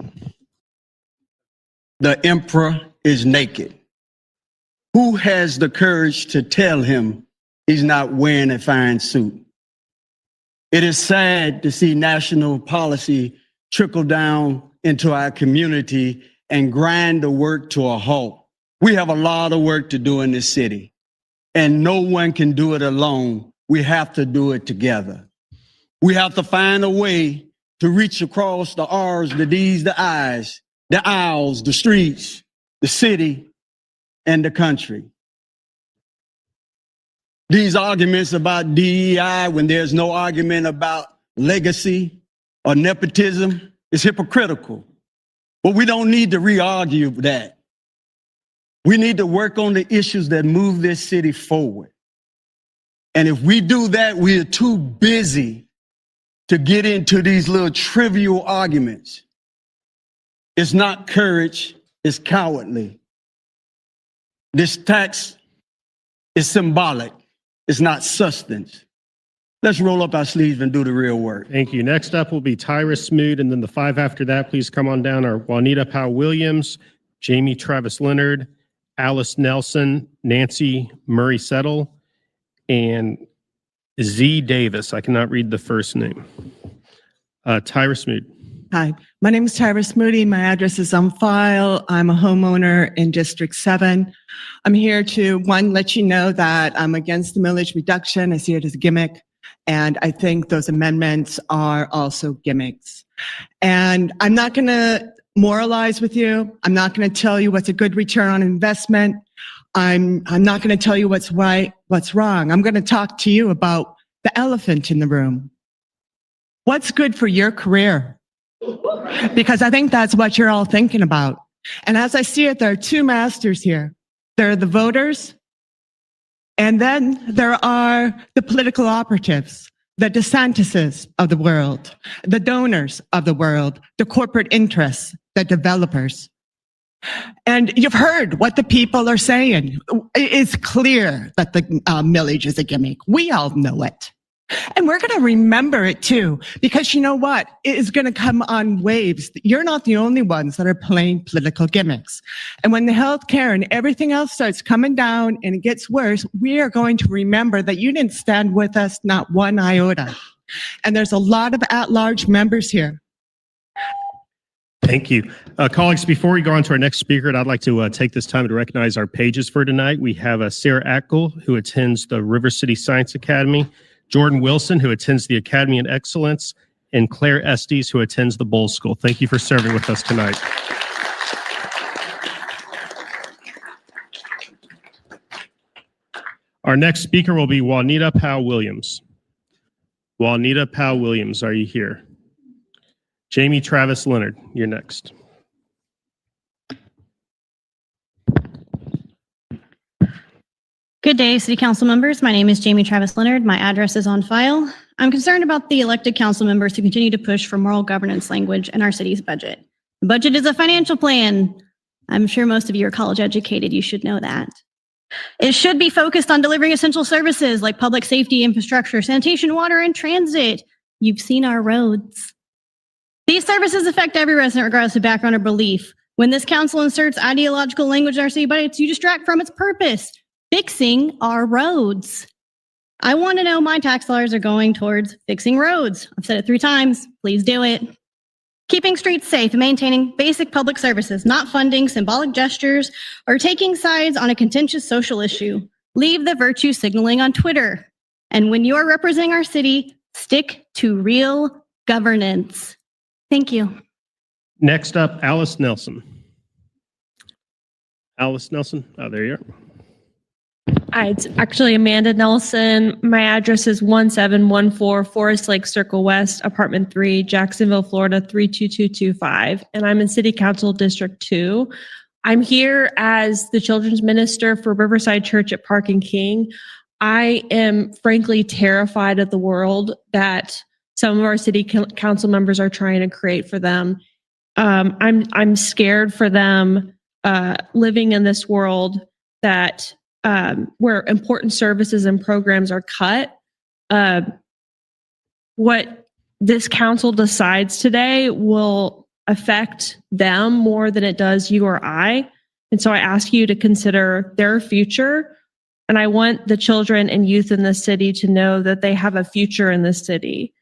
The emperor is naked. Who has the courage to tell him he's not wearing a fine suit? It is sad to see national policy trickle down into our community and grind the work to a halt. We have a lot of work to do in this city, and no one can do it alone. We have to do it together. We have to find a way to reach across the R's, the D's, the I's, the aisles, the streets, the city, and the country. These arguments about DEI, when there's no argument about legacy or nepotism, is hypocritical. But we don't need to re-argue that. We need to work on the issues that move this city forward. And if we do that, we are too busy to get into these little trivial arguments. It's not courage, it's cowardly. This tax is symbolic, it's not substance. Let's roll up our sleeves and do the real work. Thank you. Next up will be Tyra Smoot, and then the 5 after that, please come on down, are Juanita Powell-Williams, Jamie Travis Leonard, Alice Nelson, Nancy Murray Settle, and Z Davis. I cannot read the first name. Tyra Smoot. Hi, my name is Tyra Smoody. My address is on file. I'm a homeowner in District 7. I'm here to, one, let you know that I'm against the millage reduction. I see it as a gimmick. And I think those amendments are also gimmicks. And I'm not going to moralize with you. I'm not going to tell you what's a good return on investment. I'm not going to tell you what's right, what's wrong. I'm going to talk to you about the elephant in the room. What's good for your career? Because I think that's what you're all thinking about. And as I see it, there are two masters here. There are the voters, and then there are the political operatives, the DeSantises of the world, the donors of the world, the corporate interests, the developers. And you've heard what the people are saying. It's clear that the millage is a gimmick. We all know it. And we're going to remember it too, because you know what? It is going to come on waves. You're not the only ones that are playing political gimmicks. And when the healthcare and everything else starts coming down and it gets worse, we are going to remember that you didn't stand with us, not one iota. And there's a lot of at-large members here. Thank you. Colleagues, before we go on to our next speaker, I'd like to take this time to recognize our pages for tonight. We have Sarah Ackle, who attends the River City Science Academy, Jordan Wilson, who attends the Academy in Excellence, and Claire Estes, who attends the Bull School. Thank you for serving with us tonight. Our next speaker will be Juanita Powell-Williams. Juanita Powell-Williams, are you here? Jamie Travis Leonard, you're next. Good day, City Council members. My name is Jamie Travis Leonard. My address is on file. I'm concerned about the elected council members who continue to push for moral governance language in our city's budget. The budget is a financial plan. I'm sure most of you are college educated. You should know that. It should be focused on delivering essential services like public safety, infrastructure, sanitation, water, and transit. You've seen our roads. These services affect every resident regardless of background or belief. When this council inserts ideological language in our city budget to distract from its purpose, fixing our roads. I want to know my tax dollars are going towards fixing roads. I've said it 3 times. Please do it. Keeping streets safe and maintaining basic public services, not funding symbolic gestures or taking sides on a contentious social issue. Leave the virtue signaling on Twitter. And when you are representing our city, stick to real governance. Thank you. Next up, Alice Nelson. Alice Nelson, oh, there you are. Hi, it's actually Amanda Nelson. My address is 1714 Forest Lake Circle West, Apartment 3, Jacksonville, Florida 32225, and I'm in City Council District 2. I'm here as the children's minister for Riverside Church at Park and King. I am frankly terrified of the world that some of our city council members are trying to create for them. I'm scared for them living in this world that where important services and programs are cut. What this council decides today will affect them more than it does you or I. And so I ask you to consider their future. And I want the children and youth in this city to know that they have a future in this city.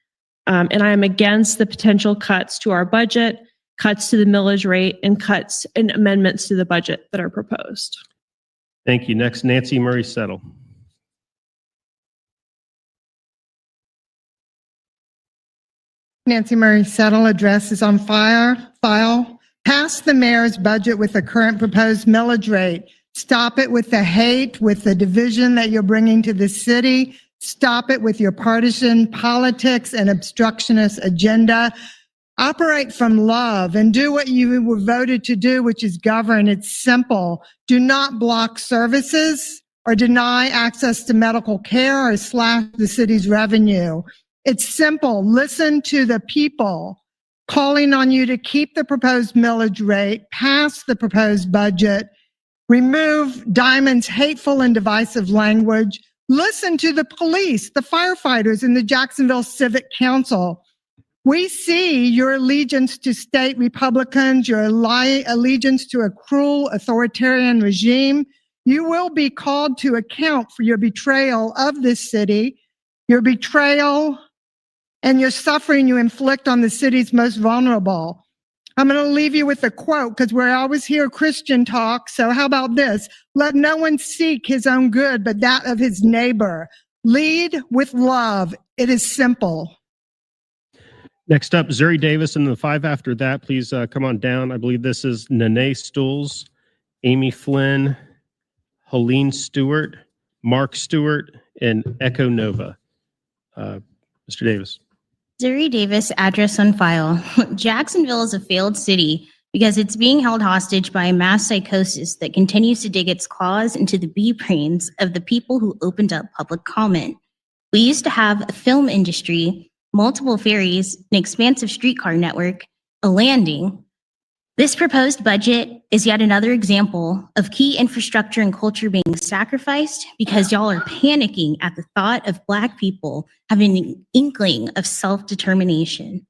And I am against the potential cuts to our budget, cuts to the millage rate, and cuts and amendments to the budget that are proposed. Thank you. Next, Nancy Murray Settle. Nancy Murray Settle, address is on file. Pass the mayor's budget with the current proposed millage rate. Stop it with the hate, with the division that you're bringing to the city. Stop it with your partisan politics and obstructionist agenda. Operate from love and do what you were voted to do, which is govern. It's simple. Do not block services or deny access to medical care or slash the city's revenue. It's simple. Listen to the people calling on you to keep the proposed millage rate, pass the proposed budget, remove Diamond's hateful and divisive language, listen to the police, the firefighters, and the Jacksonville Civic Council. We see your allegiance to state Republicans, your allegiance to a cruel authoritarian regime. You will be called to account for your betrayal of this city, your betrayal and your suffering you inflict on the city's most vulnerable. I'm going to leave you with a quote because we always hear Christian talk. So how about this? Let no one seek his own good, but that of his neighbor. Lead with love. It is simple. Next up, Zuri Davis, and the 5 after that, please come on down. I believe this is Nene Stools, Amy Flynn, Helene Stewart, Mark Stewart, and Echo Nova. Mr. Davis. Zuri Davis, address on file. Jacksonville is a failed city because it's being held hostage by a mass psychosis that continues to dig its claws into the brains of the people who opened up public comment. We used to have a film industry, multiple ferries, an expansive streetcar network, a landing. This proposed budget is yet another example of key infrastructure and culture being sacrificed because y'all are panicking at the thought of Black people having an inkling of self-determination.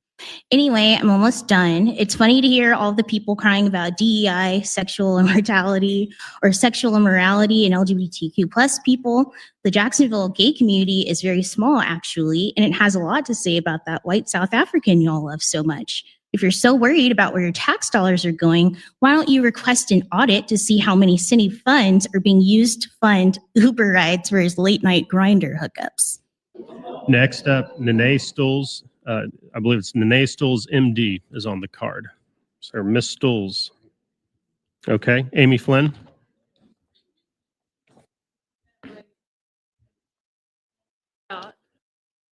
Anyway, I'm almost done. It's funny to hear all the people crying about DEI, sexual immortality, or sexual immorality and LGBTQ plus people. The Jacksonville gay community is very small, actually, and it has a lot to say about that white South African y'all love so much. If you're so worried about where your tax dollars are going, why don't you request an audit to see how many city funds are being used to fund Uber rides for his late night grinder hookups? Next up, Nene Stools. I believe it's Nene Stools, MD, is on the card. So Miss Stools. Okay, Amy Flynn.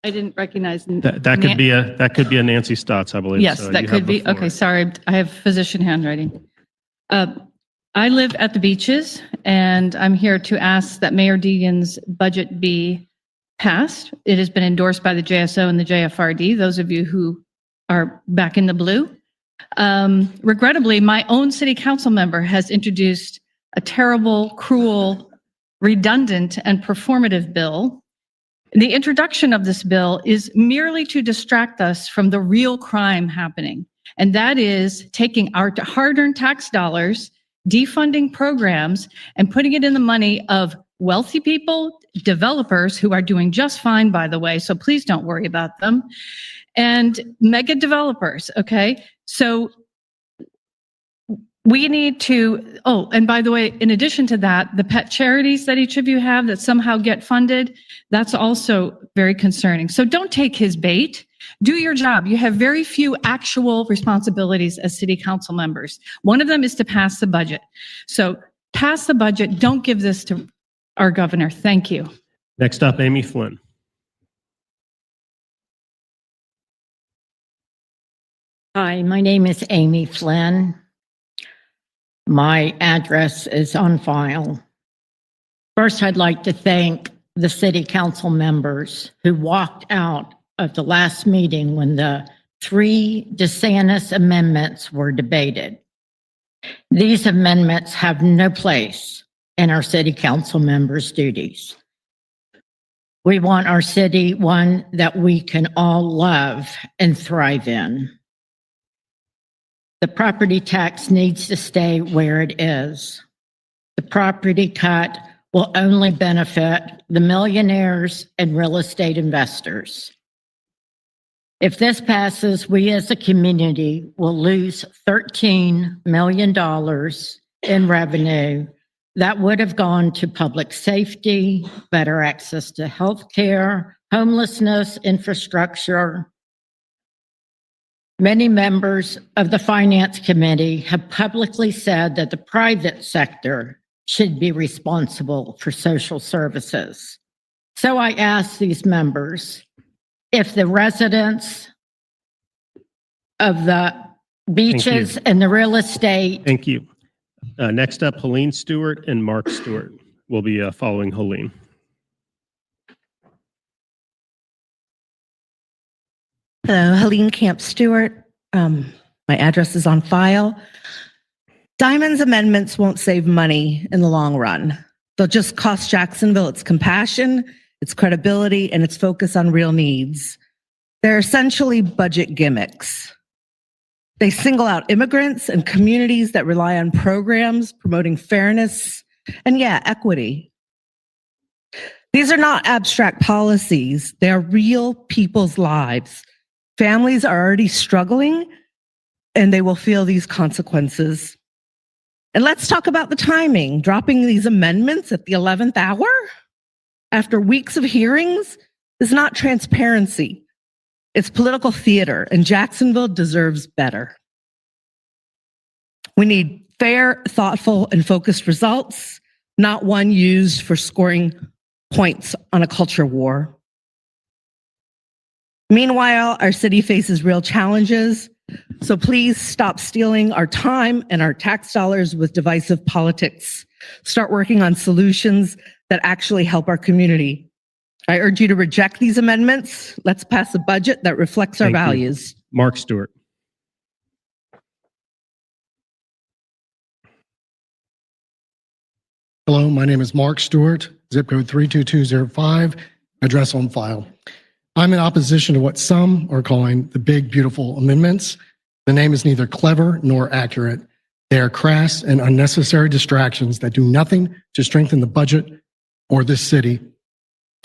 I didn't recognize. That could be a Nancy Stotts, I believe. Yes, so that could be. Okay, sorry. I have physician handwriting. I live at the beaches, and I'm here to ask that Mayor Deegan's budget be passed. It has been endorsed by the JSO and the JFRD, those of you who are back in the blue. Regrettably, my own city council member has introduced a terrible, cruel, redundant, and performative bill. The introduction of this bill is merely to distract us from the real crime happening, and that is taking our hard-earned tax dollars, defunding programs, and putting it in the money of wealthy people, developers who are doing just fine, by the way, so please don't worry about them, and mega developers, okay? So we need to, oh, and by the way, in addition to that, the pet charities that each of you have that somehow get funded, that's also very concerning. So don't take his bait. Do your job. You have very few actual responsibilities as city council members. One of them is to pass the budget. So pass the budget. Don't give this to our governor. Thank you. Next up, Amy Flynn. Hi, my name is Amy Flynn. My address is on file. First, I'd like to thank the city council members who walked out of the last meeting when the 3 DeSantis amendments were debated. These amendments have no place in our city council members' duties. We want our city one that we can all love and thrive in. The property tax needs to stay where it is. The property cut will only benefit the millionaires and real estate investors. If this passes, we as a community will lose $13 million in revenue that would have gone to public safety, better access to health care, homelessness, infrastructure. Many members of the Finance Committee have publicly said that the private sector should be responsible for social services. So I ask these members, if the residents of the beaches and the real estate. Thank you. Next up, Helene Stewart and Mark Stewart will be following Helene. Hello, Helene Camp Stewart. My address is on file. Diamond's amendments won't save money in the long run. They'll just cost Jacksonville its compassion, its credibility, and its focus on real needs. They're essentially budget gimmicks. They single out immigrants and communities that rely on programs promoting fairness and, equity. These are not abstract policies. They are real people's lives. Families are already struggling, and they will feel these consequences. And let's talk about the timing. Dropping these amendments at the 11th hour after weeks of hearings is not transparency. It's political theater, and Jacksonville deserves better. We need fair, thoughtful, and focused results, not one used for scoring points on a culture war. Meanwhile, our city faces real challenges, so please stop stealing our time and our tax dollars with divisive politics. Start working on solutions that actually help our community. I urge you to reject these amendments. Let's pass a budget that reflects our values. Mark Stewart. Hello, my name is Mark Stewart, zip code 32205, address on file. I'm in opposition to what some are calling the big, beautiful amendments. The name is neither clever nor accurate. They are crass and unnecessary distractions that do nothing to strengthen the budget or this city.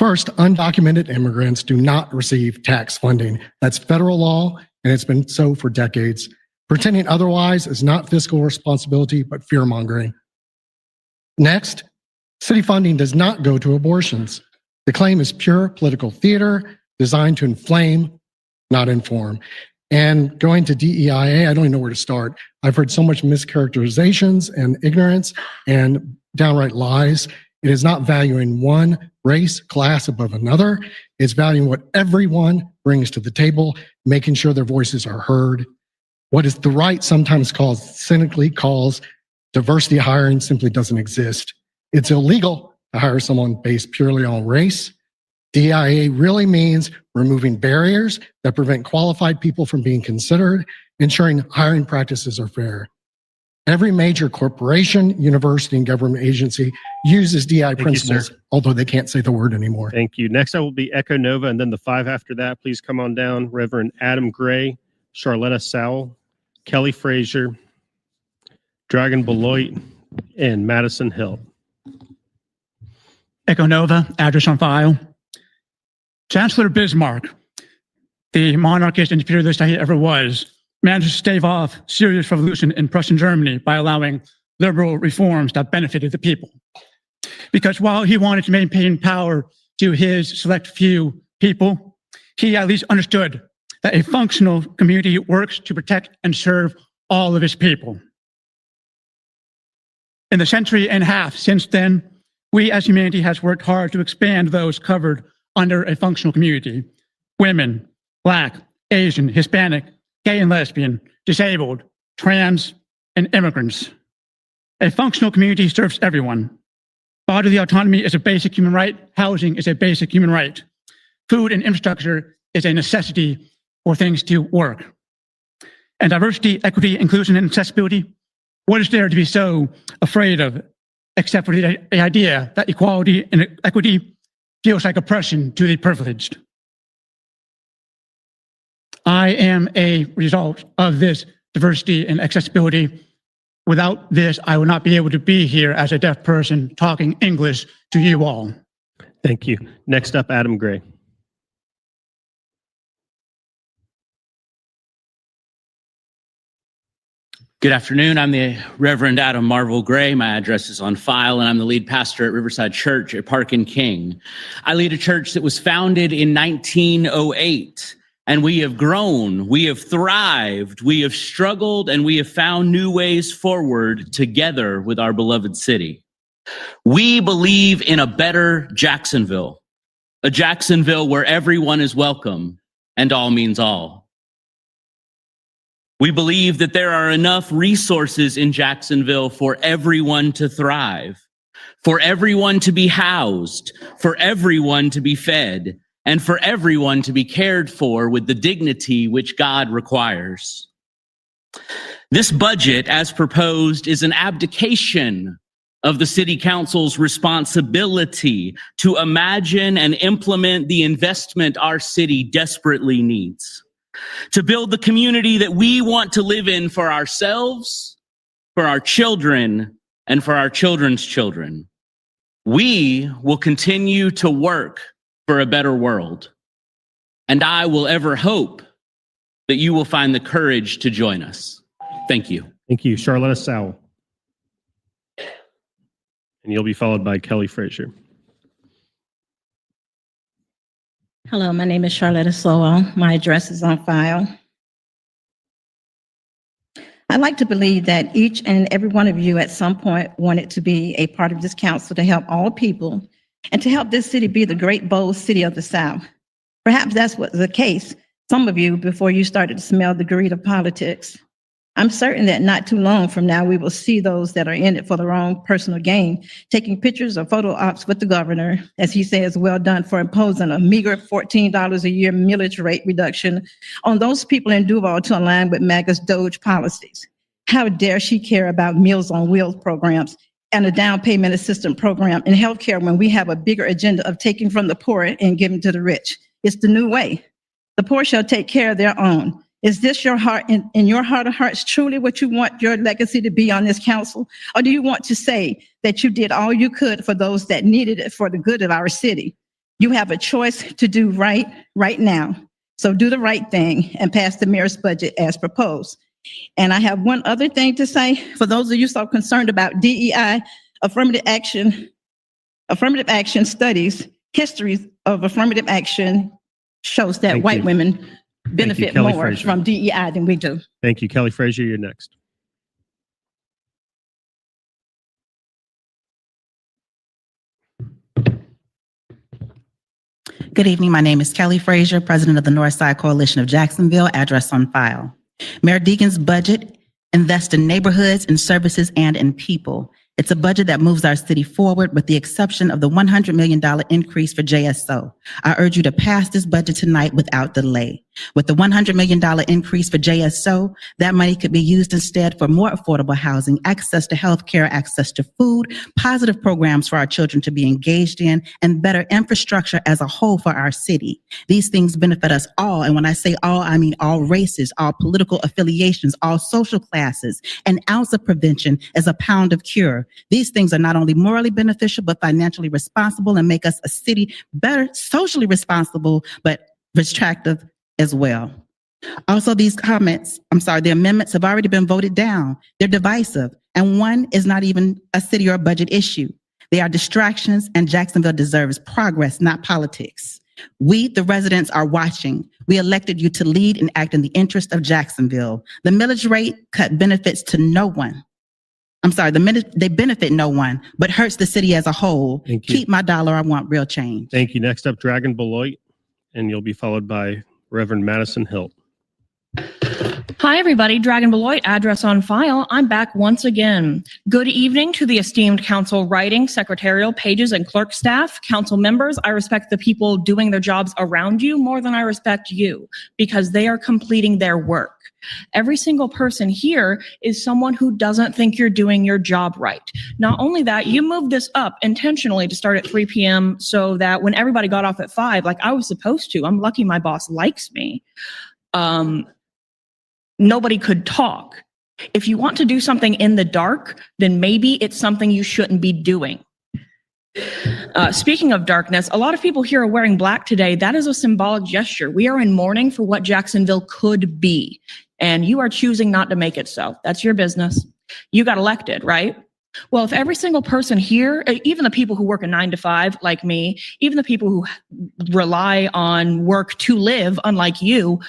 First, undocumented immigrants do not receive tax funding. That's federal law, and it's been so for decades. Pretending otherwise is not fiscal responsibility, but fear-mongering. Next, city funding does not go to abortions. The claim is pure political theater designed to inflame, not inform. And going to DEIA, I don't even know where to start. I've heard so much mischaracterizations and ignorance and downright lies. It is not valuing one race, class above another. It's valuing what everyone brings to the table, making sure their voices are heard. What is the right sometimes cynically calls diversity hiring simply doesn't exist. It's illegal to hire someone based purely on race. DEIA really means removing barriers that prevent qualified people from being considered, ensuring hiring practices are fair. Every major corporation, university, and government agency uses DEI principles, although they can't say the word anymore. Thank you. Next, I will be Echo Nova, and then the 5 after that. Please come on down. Reverend Adam Gray, Charletta Sowell, Kelly Frazier, Dragon Beloit, and Madison Hill. Echo Nova, address on file. Chancellor Bismarck, the monarchist and imperialist that he ever was, managed to stave off serious revolution in Prussian Germany by allowing liberal reforms that benefited the people. Because while he wanted to maintain power to his select few people, he at least understood that a functional community works to protect and serve all of his people. In the century and a half since then, we as humanity has worked hard to expand those covered under a functional community: women, Black, Asian, Hispanic, gay and lesbian, disabled, trans, and immigrants. A functional community serves everyone. Bodily autonomy is a basic human right. Housing is a basic human right. Food and infrastructure is a necessity for things to work. And diversity, equity, inclusion, and accessibility, what is there to be so afraid of, except for the idea that equality and equity feels like oppression to the privileged? I am a result of this diversity and accessibility. Without this, I would not be able to be here as a deaf person talking English to you all. Thank you. Next up, Adam Gray. Good afternoon. I'm the Reverend Adam Marvel Gray. My address is on file, and I'm the lead pastor at Riverside Church at Park and King. I lead a church that was founded in 1908, and we have grown, we have thrived, we have struggled, and we have found new ways forward together with our beloved city. We believe in a better Jacksonville, a Jacksonville where everyone is welcome and all means all. We believe that there are enough resources in Jacksonville for everyone to thrive, for everyone to be housed, for everyone to be fed, and for everyone to be cared for with the dignity which God requires. This budget, as proposed, is an abdication of the City Council's responsibility to imagine and implement the investment our city desperately needs, to build the community that we want to live in for ourselves, for our children, and for our children's children. We will continue to work for a better world, and I will ever hope that you will find the courage to join us. Thank you. Thank you. Charlotta Sowell. And you'll be followed by Kelly Frazier. Hello, my name is Charlotta Sowell. My address is on file. I'd like to believe that each and every one of you at some point wanted to be a part of this council to help all people and to help this city be the great, bold city of the South. Perhaps that's what the case, some of you, before you started to smell the greed of politics. I'm certain that not too long from now, we will see those that are in it for their own personal gain, taking pictures or photo ops with the governor, as he says, well done for imposing a meager $14 a year millage rate reduction on those people in Duval to align with MAGA's Doge policies. How dare she care about Meals on Wheels programs and a down payment assistance program in healthcare when we have a bigger agenda of taking from the poor and giving to the rich? It's the new way. The poor shall take care of their own. Is this your heart, in your heart of hearts, truly what you want your legacy to be on this council? Or do you want to say that you did all you could for those that needed it for the good of our city? You have a choice to do right now. So do the right thing and pass the mayor's budget as proposed. And I have one other thing to say. For those of you so concerned about DEI, affirmative action studies, histories of affirmative action shows that white women benefit more Frazier. from DEI than we do. Thank you. Kelly Frazier, you're next. Good evening. My name is Kelly Frazier, president of the Northside Coalition of Jacksonville, address on file. Mayor Deegan's budget invests in neighborhoods, in services, and in people. It's a budget that moves our city forward with the exception of the $100 million increase for JSO. I urge you to pass this budget tonight without delay. With the $100 million increase for JSO, that money could be used instead for more affordable housing, access to health care, access to food, positive programs for our children to be engaged in, and better infrastructure as a whole for our city. These things benefit us all. And when I say all, I mean all races, all political affiliations, all social classes. An ounce of prevention is a pound of cure. These things are not only morally beneficial, but financially responsible and make us a city better, socially responsible, but attractive as well. Also, the amendments have already been voted down. They're divisive, and one is not even a city or a budget issue. They are distractions, and Jacksonville deserves progress, not politics. We, the residents, are watching. We elected you to lead and act in the interest of Jacksonville. The millage rate cut benefits to no one. They benefit no one, but hurts the city as a whole. Keep my dollar, I want real change. Thank you. Next up, Dragon Beloit, and you'll be followed by Reverend Madison Hilt. Hi, everybody. Dragon Beloit, address on file. I'm back once again. Good evening to the esteemed council writing, secretarial, pages, and clerk staff. Council members, I respect the people doing their jobs around you more than I respect you because they are completing their work. Every single person here is someone who doesn't think you're doing your job right. Not only that, you moved this up intentionally to start at 3 p.m. so that when everybody got off at 5, like I was supposed to, I'm lucky my boss likes me, nobody could talk. If you want to do something in the dark, then maybe it's something you shouldn't be doing. Speaking of darkness, a lot of people here are wearing black today. That is a symbolic gesture. We are in mourning for what Jacksonville could be, and you are choosing not to make it so. That's your business. You got elected, right? Well, if every single person here, even the people who work a 9 to 5 like me, even the people who rely on work to live, unlike you,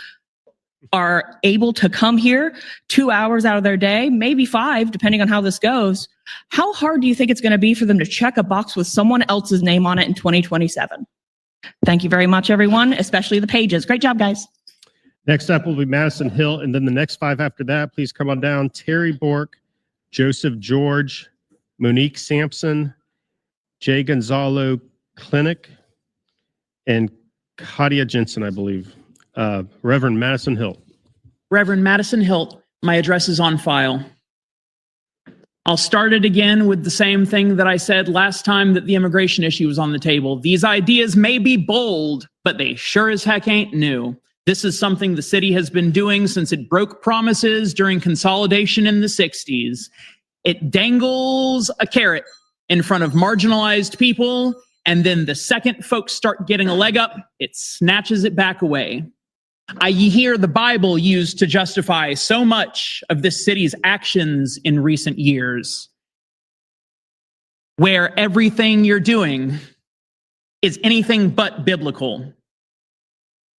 are able to come here 2 hours out of their day, maybe 5, depending on how this goes, how hard do you think it's going to be for them to check a box with someone else's name on it in 2027? Thank you very much, everyone, especially the pages. Great job, guys. Next up will be Madison Hill, and then the next 5 after that, please come on down. Terry Bork, Joseph George, Monique Sampson, Jay Gonzalo Clinic, and Kadia Jensen, I believe. Reverend Madison Hilt. Reverend Madison Hilt, my address is on file. I'll start it again with the same thing that I said last time that the immigration issue was on the table. These ideas may be bold, but they sure as heck ain't new. This is something the city has been doing since it broke promises during consolidation in the 60s. It dangles a carrot in front of marginalized people, and then the second folks start getting a leg up, it snatches it back away. I hear the Bible used to justify so much of this city's actions in recent years, where everything you're doing is anything but biblical.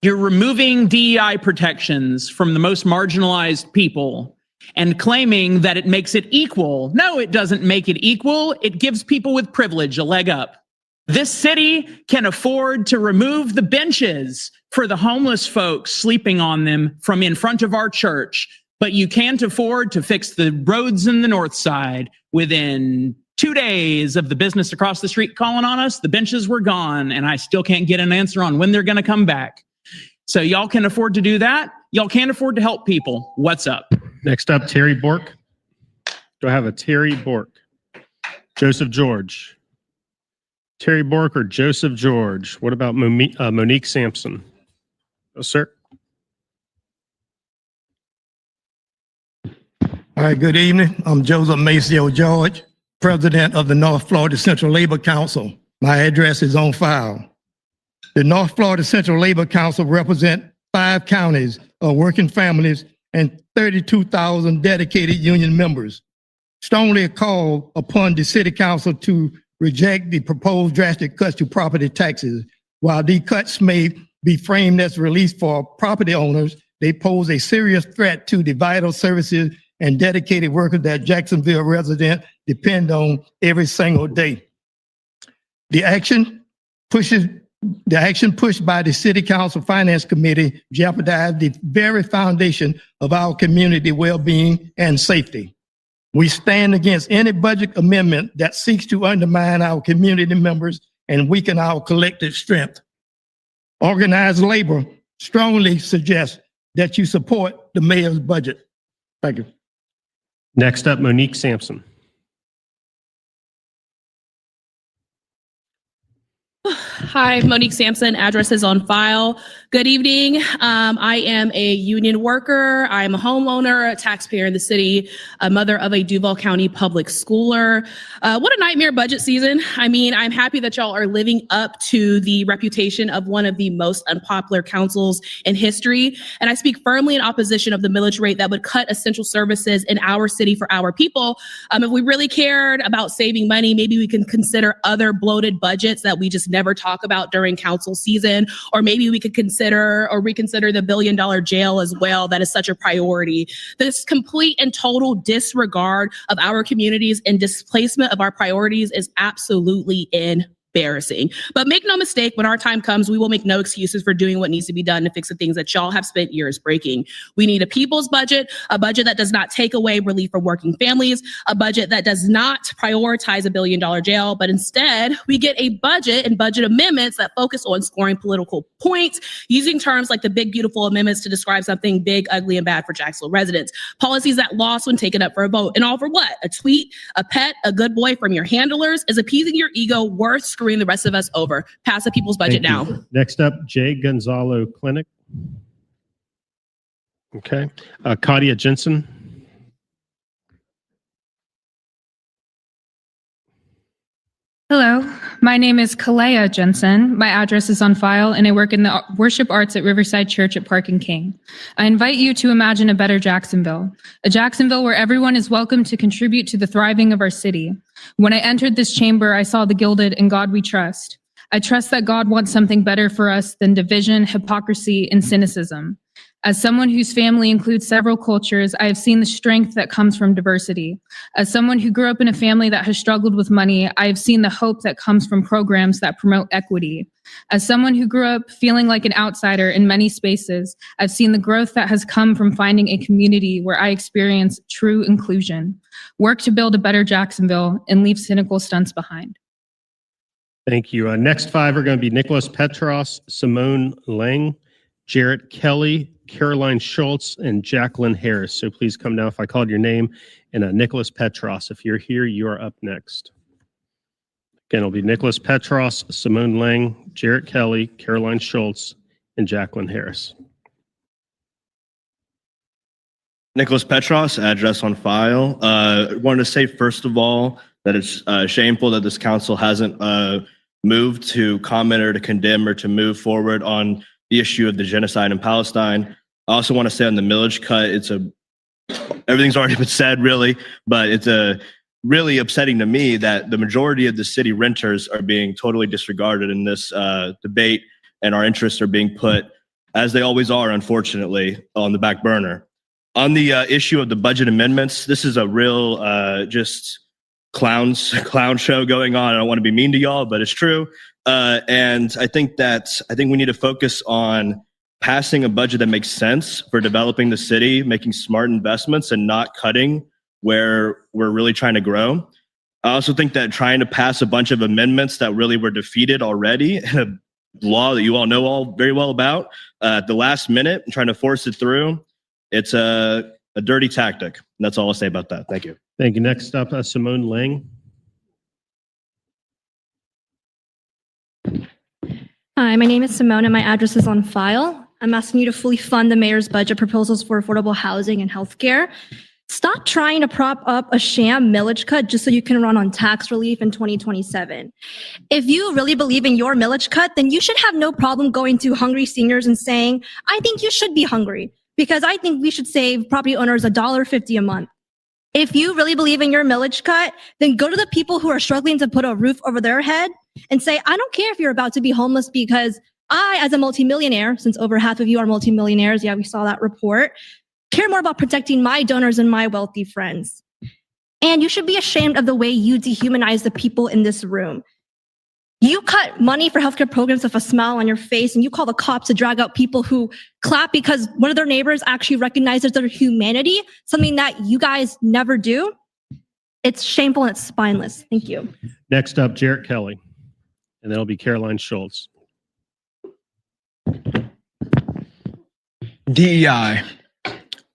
You're removing DEI protections from the most marginalized people and claiming that it makes it equal. No, it doesn't make it equal. It gives people with privilege a leg up. This city can afford to remove the benches for the homeless folks sleeping on them from in front of our church, but you can't afford to fix the roads in the north side. Within 2 days of the business across the street calling on us, the benches were gone, and I still can't get an answer on when they're going to come back. So y'all can afford to do that. Y'all can't afford to help people. What's up? Next up, Terry Bork. Do I have a Terry Bork? Joseph George. Terry Bork or Joseph George? What about Monique Sampson? Oh, sir. All right, good evening. I'm Joseph Maceo George, president of the North Florida Central Labor Council. My address is on file. The North Florida Central Labor Council represents 5 counties of working families and 32,000 dedicated union members. Strongly call upon the city council to reject the proposed drastic cuts to property taxes. While these cuts may be framed as relief for property owners, they pose a serious threat to the vital services and dedicated workers that Jacksonville residents depend on every single day. The action pushed by the City Council Finance Committee jeopardized the very foundation of our community well-being and safety. We stand against any budget amendment that seeks to undermine our community members and weaken our collective strength. Organized labor strongly suggests that you support the mayor's budget. Thank you. Next up, Monique Sampson. Hi, Monique Sampson, address is on file. Good evening. I am a union worker. I'm a homeowner, a taxpayer in the city, a mother of a Duval County public schooler. What a nightmare budget season. I mean, I'm happy that y'all are living up to the reputation of one of the most unpopular councils in history. And I speak firmly in opposition of the millage rate that would cut essential services in our city for our people. If we really cared about saving money, maybe we can consider other bloated budgets that we just never talk about during council season, or maybe we could consider or reconsider the $1 billion jail as well. That is such a priority. This complete and total disregard of our communities and displacement of our priorities is absolutely embarrassing. But make no mistake, when our time comes, we will make no excuses for doing what needs to be done to fix the things that y'all have spent years breaking. We need a people's budget, a budget that does not take away relief for working families, a budget that does not prioritize a $1 billion jail, but instead we get a budget and budget amendments that focus on scoring political points, using terms like the big, beautiful amendments to describe something big, ugly, and bad for Jacksonville residents. Policies that lost when taken up for a vote. And all for what? A tweet, a pet, a good boy from your handlers? Is appeasing your ego worth screwing the rest of us over? Pass the people's budget now. Next up, Jay Gonzalo Clinic. Okay. Kadia Jensen. Hello, my name is Kalea Jensen. My address is on file, and I work in the worship arts at Riverside Church at Park and King. I invite you to imagine a better Jacksonville, a Jacksonville where everyone is welcome to contribute to the thriving of our city. When I entered this chamber, I saw the gilded "In God We Trust." I trust that God wants something better for us than division, hypocrisy, and cynicism. As someone whose family includes several cultures, I have seen the strength that comes from diversity. As someone who grew up in a family that has struggled with money, I have seen the hope that comes from programs that promote equity. As someone who grew up feeling like an outsider in many spaces, I've seen the growth that has come from finding a community where I experience true inclusion. Work to build a better Jacksonville and leave cynical stunts behind. Thank you. Next five are going to be Nicholas Petros, Simone Lang, Jarrett Kelly, Caroline Schultz, and Jacqueline Harris. So please come down if I called your name. And Nicholas Petros, if you're here, you are up next. Again, it'll be Nicholas Petros, Simone Lang, Jarrett Kelly, Caroline Schultz, and Jacqueline Harris. Nicholas Petros, address on file. Wanted to say, first of all, that it's shameful that this council hasn't moved to comment or to condemn or to move forward on the issue of the genocide in Palestine. I also want to say on the millage cut, everything's already been said, really, but it's really upsetting to me that the majority of the city renters are being totally disregarded in this debate, and our interests are being put, as they always are, unfortunately, on the back burner. On the issue of the budget amendments, this is a real just clown show going on. I don't want to be mean to y'all, but it's true. And I think we need to focus on passing a budget that makes sense for developing the city, making smart investments, and not cutting where we're really trying to grow. I also think that trying to pass a bunch of amendments that really were defeated already in a law that you all know all very well about at the last minute and trying to force it through, it's a dirty tactic. And that's all I'll say about that. Thank you. Thank you. Next up, Simone Lang. Hi, my name is Simone and my address is on file. I'm asking you to fully fund the mayor's budget proposals for affordable housing and healthcare. Stop trying to prop up a sham millage cut just so you can run on tax relief in 2027. If you really believe in your millage cut, then you should have no problem going to hungry seniors and saying, I think you should be hungry because I think we should save property owners $1.50 a month. If you really believe in your millage cut, then go to the people who are struggling to put a roof over their head and say, I don't care if you're about to be homeless because I, as a multimillionaire, since over half of you are multimillionaires, yeah, we saw that report, care more about protecting my donors and my wealthy friends. And you should be ashamed of the way you dehumanize the people in this room. You cut money for healthcare programs with a smile on your face, and you call the cops to drag out people who clap because one of their neighbors actually recognizes their humanity, something that you guys never do. It's shameful and it's spineless. Thank you. Next up, Jarrett Kelly, and then it'll be Caroline Schultz. DEI.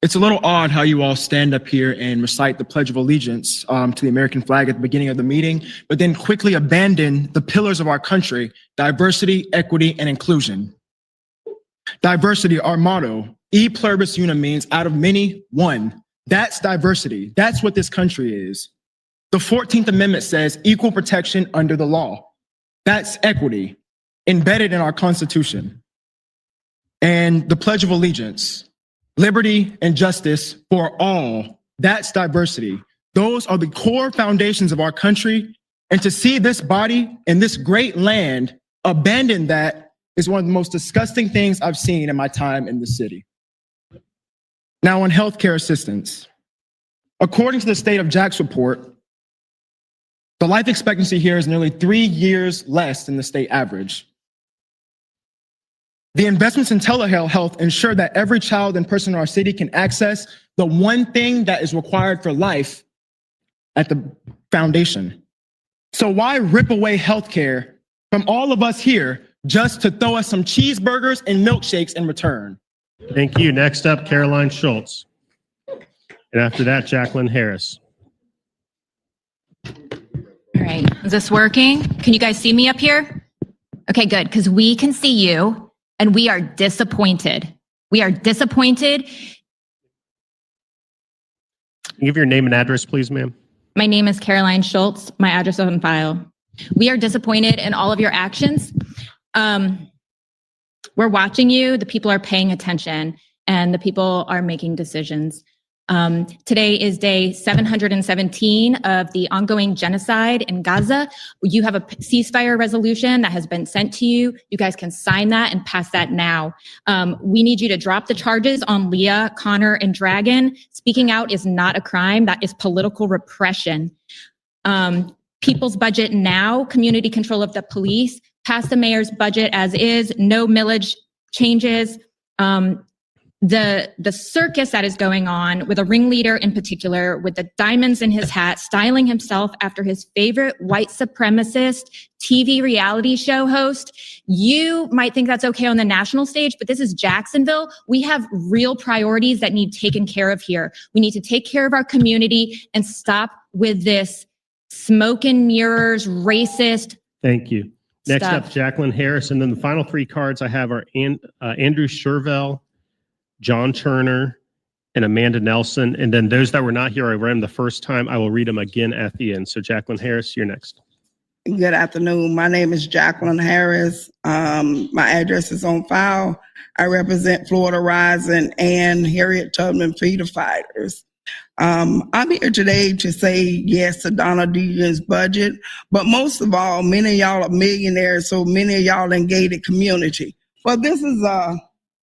It's a little odd how you all stand up here and recite the Pledge of Allegiance to the American flag at the beginning of the meeting, but then quickly abandon the pillars of our country: diversity, equity, and inclusion. Diversity, our motto, e pluribus unum, means out of many, one. That's diversity. That's what this country is. The 14th Amendment says equal protection under the law. That's equity, embedded in our Constitution. And the Pledge of Allegiance, liberty and justice for all. That's diversity. Those are the core foundations of our country. And to see this body and this great land abandon that is one of the most disgusting things I've seen in my time in the city. Now on healthcare assistance. According to the State of JAX report, the life expectancy here is nearly 3 years less than the state average. The investments in telehealth ensure that every child and person in our city can access the one thing that is required for life at the foundation. So why rip away healthcare from all of us here just to throw us some cheeseburgers and milkshakes in return? Thank you. Next up, Caroline Schultz. And after that, Jacqueline Harris. All right, is this working? Can you guys see me up here? Okay, good, because we can see you. And we are disappointed. We are disappointed. Give your name and address, please, ma'am. My name is Caroline Schultz. My address is on file. We are disappointed in all of your actions. We're watching you. The people are paying attention, and the people are making decisions. Today is day 717 of the ongoing genocide in Gaza. You have a ceasefire resolution that has been sent to you. You guys can sign that and pass that now. We need you to drop the charges on Leah, Connor, and Dragon. Speaking out is not a crime. That is political repression. People's budget now, community control of the police, pass the mayor's budget as is, no millage changes. the circus that is going on with a ringleader in particular with the diamonds in his hat, styling himself after his favorite white supremacist TV reality show host. You might think that's okay on the national stage, but this is Jacksonville. We have real priorities that need taken care of here. We need to take care of our community and stop with this smoke and mirrors, racist. Thank you. Next Stuff. up, Jacqueline Harris. And then the final three cards I have are Andrew Shervell, John Turner, and Amanda Nelson. And then those that were not here, I read them the first time. I will read them again at the end. So Jacqueline Harris, you're next. Good afternoon. My name is Jacqueline Harris. My address is on file. I represent Florida Rising and Harriet Tubman Freedom Fighters. I'm here today to say yes to Donna Deegan's budget, but most of all, many of y'all are millionaires, so many of y'all in gated community. Well, this is a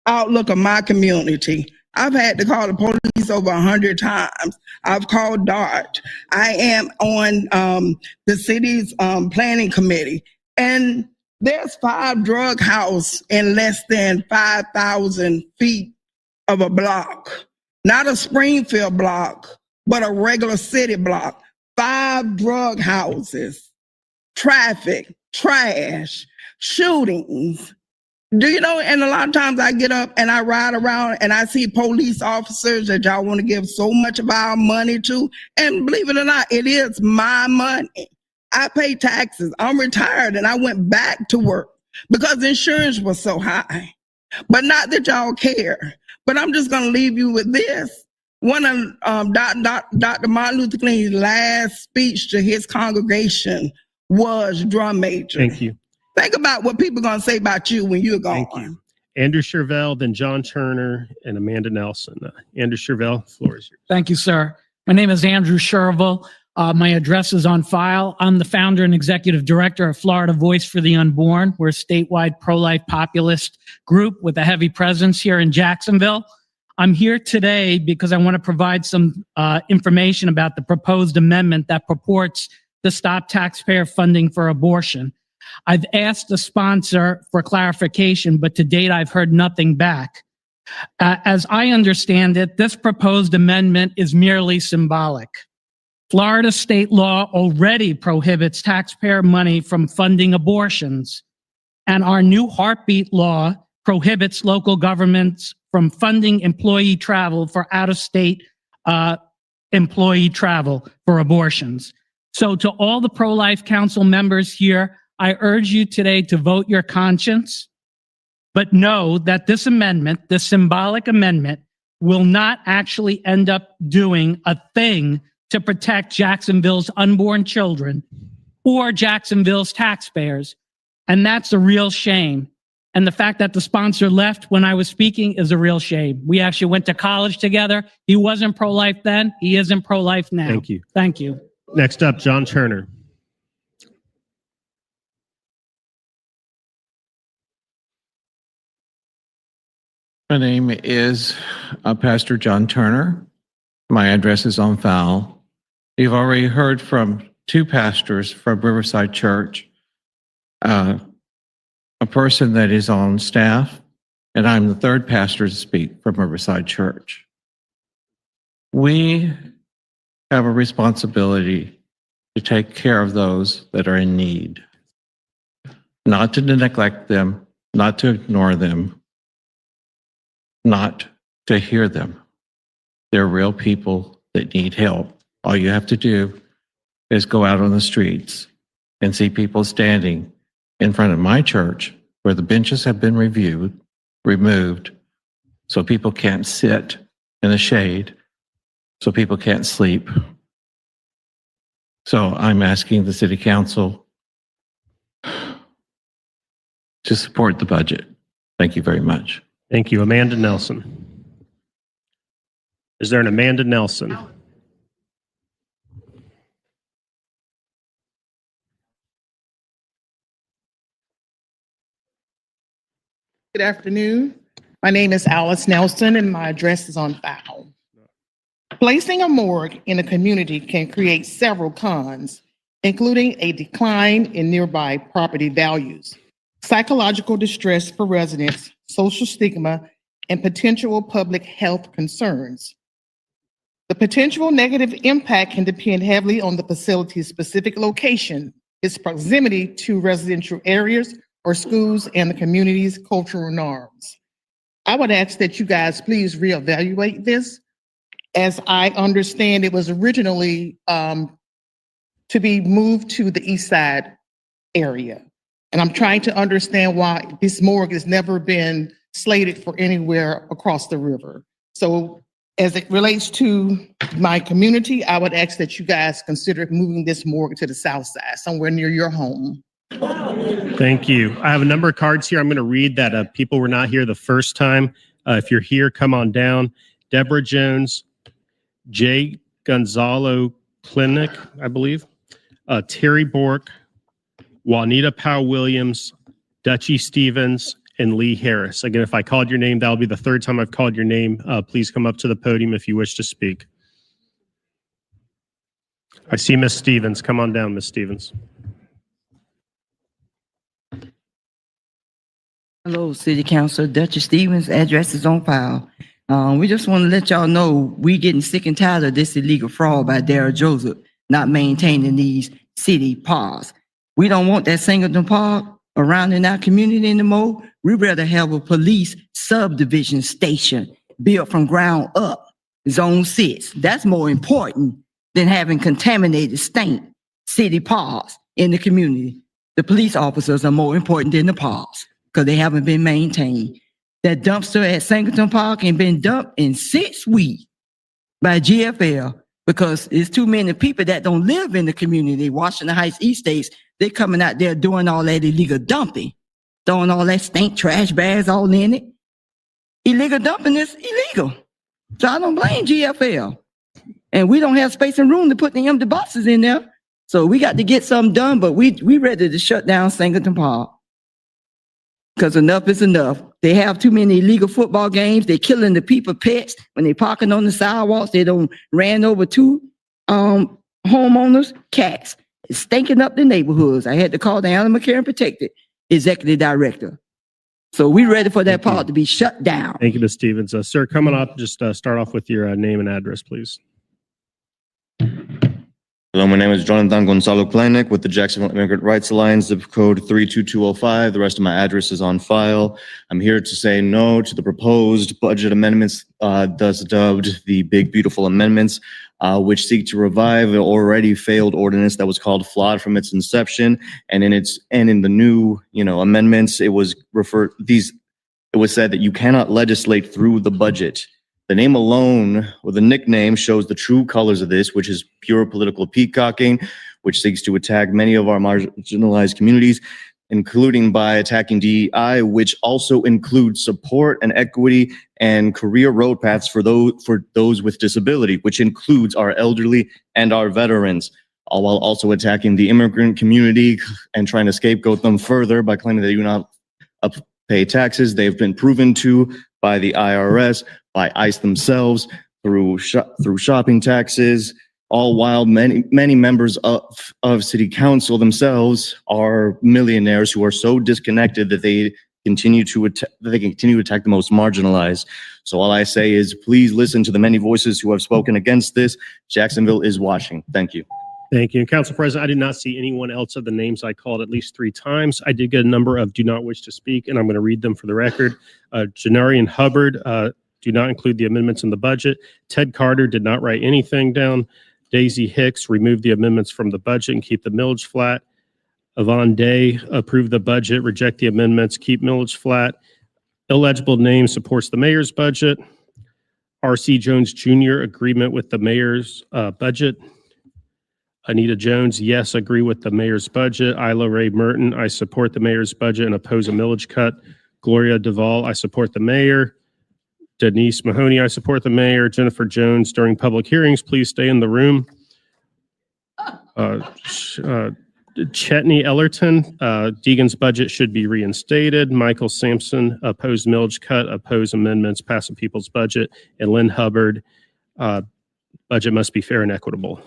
outlook of my community. I've had to call the police over 100 times. I've called DART. I am on the city's planning committee, and there's 5 drug houses in less than 5,000 feet of a block. Not a Springfield block, but a regular city block. 5 drug houses, traffic, trash, shootings. Do you know, and a lot of times I get up and I ride around and I see police officers that y'all want to give so much of our money to. And believe it or not, it is my money. I pay taxes. I'm retired and I went back to work because insurance was so high. But not that y'all care. But I'm just going to leave you with this. One of Dr. Martin Luther King's last speech to his congregation was drum major. Thank you. Think about what people are going to say about you when you're gone. Thank you. Andrew Shervell, then John Turner, and Amanda Nelson. Andrew Shervell, the floor is yours. Thank you, sir. My name is Andrew Shervell. My address is on file. I'm the founder and executive director of Florida Voice for the Unborn. We're a statewide pro-life populist group with a heavy presence here in Jacksonville. I'm here today because I want to provide some information about the proposed amendment that purports to stop taxpayer funding for abortion. I've asked the sponsor for clarification, but to date, I've heard nothing back. As I understand it, this proposed amendment is merely symbolic. Florida state law already prohibits taxpayer money from funding abortions, and our new heartbeat law prohibits local governments from funding employee travel for out-of-state employee travel for abortions. So to all the pro-life council members here, I urge you today to vote your conscience, but know that this amendment, this symbolic amendment, will not actually end up doing a thing to protect Jacksonville's unborn children or Jacksonville's taxpayers. And that's a real shame. And the fact that the sponsor left when I was speaking is a real shame. We actually went to college together. He wasn't pro-life then. He isn't pro-life now. Thank you. Thank you. Next up, John Turner. My name is Pastor John Turner. My address is on file. You've already heard from 2 pastors from Riverside Church, a person that is on staff, and I'm the 3rd pastor to speak from Riverside Church. We have a responsibility to take care of those that are in need, not to neglect them, not to ignore them, not to hear them. They're real people that need help. All you have to do is go out on the streets and see people standing in front of my church where the benches have been removed, so people can't sit in the shade, so people can't sleep. So I'm asking the city council to support the budget. Thank you very much. Thank you. Amanda Nelson. Is there an Amanda Nelson? Good afternoon. My name is Alice Nelson and my address is on file. Placing a morgue in a community can create several cons, including a decline in nearby property values, psychological distress for residents, social stigma, and potential public health concerns. The potential negative impact can depend heavily on the facility's specific location, its proximity to residential areas or schools, and the community's cultural norms. I would ask that you guys please reevaluate this. As I understand, it was originally to be moved to the east side area. And I'm trying to understand why this morgue has never been slated for anywhere across the river. So as it relates to my community, I would ask that you guys consider moving this morgue to the south side, somewhere near your home. Thank you. I have a number of cards here. I'm going to read that people were not here the first time. If you're here, come on down. Deborah Jones, Jay Gonzalo Clinic, I believe, Terry Bork, Juanita Powell-Williams, Dutchie Stevens, and Lee Harris. Again, if I called your name, that'll be the third time I've called your name. Please come up to the podium if you wish to speak. I see Miss Stevens. Come on down, Miss Stevens. Hello, City Council. Dutchie Stevens, address is on file. We just want to let y'all know we getting sick and tired of this illegal fraud by Darrell Joseph not maintaining these city parks. We don't want that Singleton Park around in our community anymore. We'd rather have a police subdivision station built from ground up, Zone 6. That's more important than having contaminated, stank city parks in the community. The police officers are more important than the parks because they haven't been maintained. That dumpster at Singleton Park ain't been dumped in 6 weeks by GFL because it's too many people that don't live in the community. Washington Heights East States, they coming out there doing all that illegal dumping, throwing all that stink trash bags all in it. Illegal dumping is illegal. So I don't blame GFL. And we don't have space and room to put the empty boxes in there. So we got to get something done, but we ready to shut down Singleton Park. Because enough is enough. They have too many illegal football games. They're killing the people pets when they're parking on the sidewalks. They don't ran over 2 homeowners, cats. It's stinking up the neighborhoods. I had to call the Animal Care and Protected Executive Director. So we ready for that park to be shut down. Thank you, Ms. Stevens. Sir, coming up, just start off with your name and address, please. Hello, my name is Jonathan Gonzalo Kleinick with the Jacksonville Immigrant Rights Alliance, zip code 32205. The rest of my address is on file. I'm here to say no to the proposed budget amendments, thus dubbed the Big Beautiful Amendments, which seek to revive an already failed ordinance that was called flawed from its inception. And in the new, amendments, it was said that you cannot legislate through the budget. The name alone, or the nickname, shows the true colors of this, which is pure political peacocking, which seeks to attack many of our marginalized communities, including by attacking DEI, which also includes support and equity and career road paths for those with disability, which includes our elderly and our veterans, all while also attacking the immigrant community and trying to scapegoat them further by claiming they do not pay taxes. They've been proven to by the IRS, by ICE themselves, through shopping taxes, all while many members of city council themselves are millionaires who are so disconnected that they continue to attack the most marginalized. So all I say is please listen to the many voices who have spoken against this. Jacksonville is watching. Thank you. Thank you. Council President, I did not see anyone else of the names I called at least 3 times. I did get a number of do not wish to speak, and I'm going to read them for the record. Janarian Hubbard, do not include the amendments in the budget. Ted Carter did not write anything down. Daisy Hicks, remove the amendments from the budget and keep the millage flat. Yvonne Day, approve the budget, reject the amendments, keep millage flat. Illegible name, supports the mayor's budget. R.C. Jones Jr., agreement with the mayor's budget. Anita Jones, yes, agree with the mayor's budget. Isla Ray Merton, I support the mayor's budget and oppose a millage cut. Gloria Duvall, I support the mayor. Denise Mahoney, I support the mayor. Jennifer Jones, during public hearings, please stay in the room. Chetney Ellerton, Deegan's budget should be reinstated. Michael Sampson, oppose millage cut, oppose amendments, pass the people's budget. And Lynn Hubbard, budget must be fair and equitable.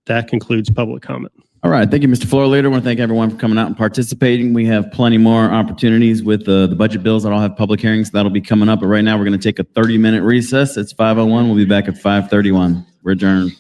That concludes public comment. All right. Thank you, Mr. Floor Leader. I want to thank everyone for coming out and participating. We have plenty more opportunities with the budget bills that all have public hearings. That'll be coming up. But right now, we're going to take a 30-minute recess. It's 5:01. We'll be back at 5:31. We're adjourned.